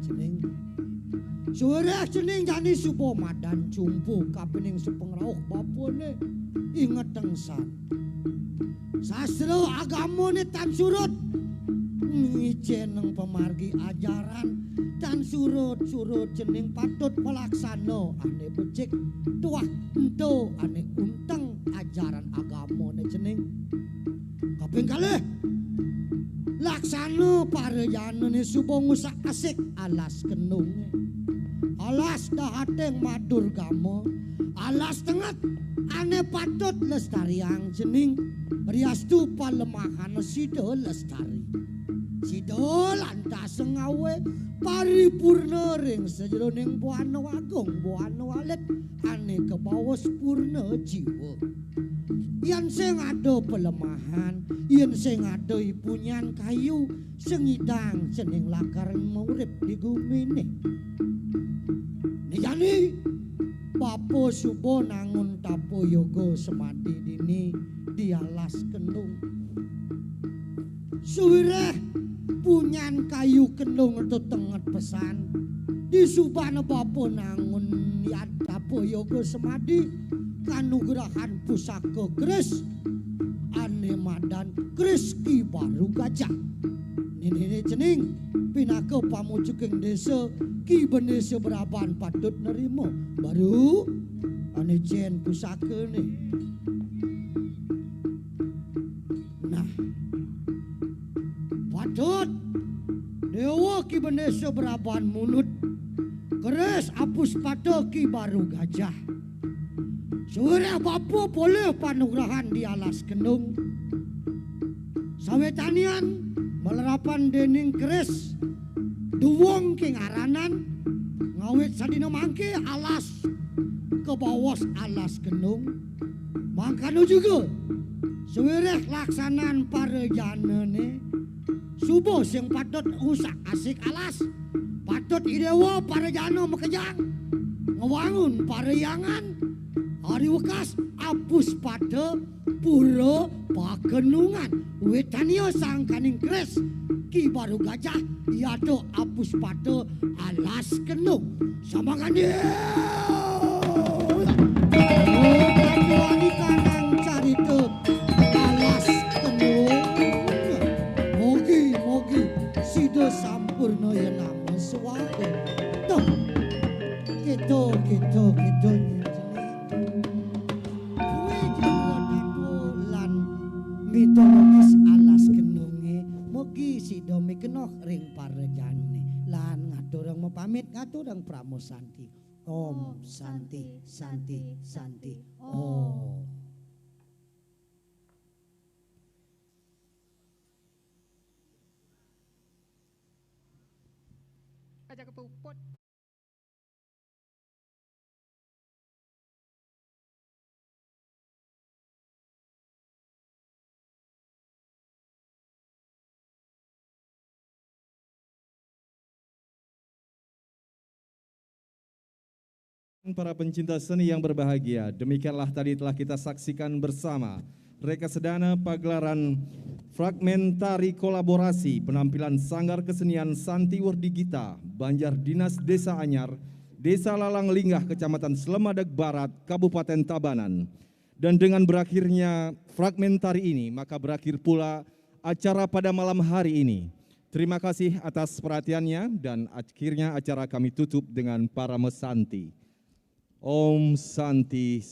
jeneng Suwereh cening jani subo madan jumpu kapening sepengrauh bapone inget tengsan. Sastra agamane tan surut ngijeneng pemargi ajaran dan surut-surut jening patut melaksana ane becik tuah ento ane unteng ajaran agamane jening. Kaping kalih laksana parejanane subo ngusak asik alas kenunge. Alas dahateng matur gamo, alas tenget ane patut lestariang jening riastu palemahan sida lestari. Sida lantas ngawe paripurna ring sajroning buana agung buana walet ane kebawas purna jiwa. Yen sing ada pelemahan, yen sing ada ipunyan kayu sengidang jening lakar urip di gumine. Nijani Bapo Subo nangun tapo yoga semadi dini di alas kendung. Suwireh punyan kayu kendung itu tenget pesan di subana Bapo nangun yad tapo yoga semadi kanugrahan pusaka kris ane madan kris Ki Baru Gajah. Ini cening pinaka pamujuking desa Ki Benesa Braban patut nerimo baru ane jen pusaka nih. Nah patut dewa Ki Benesa Braban munut keres apus pada Ki Baru Gajah. Surya Bapo boleh panugrahan di alas kendung. Sawetanian melerapan dening keris duwong king aranan ngawit sadina mangke alas ke bawas alas kendung. Mangkano juga suwireh laksanaan parejanane subuh sing patut usak asik alas patut idewa parejana mekejang ngewangun pareyangan hari wekas apus pada pura pakenungan wetania sangkaning kres Ki Baru Gajah yaitu apus pada alas kenung sama dia lagi kanang carita alas kenung mogi sida sampurna ya nama suwake tuh gitu mitologis alas kenunge mugi sida mikenoh ring parejane lan ngaturang mepamit ngaturang pramusanti Om Santi Om. Aja kepuput. Para pencinta seni yang berbahagia, demikianlah tadi telah kita saksikan bersama reka sedana pagelaran fragmentari kolaborasi penampilan Sanggar Kesenian Santi Werdigita, Banjar Dinas Desa Anyar, Desa Lalang Linggah, Kecamatan Slemadeg Barat, Kabupaten Tabanan. Dan dengan berakhirnya fragmentari ini, maka berakhir pula acara pada malam hari ini. Terima kasih atas perhatiannya dan akhirnya acara kami tutup dengan para mesanti. Om Santi.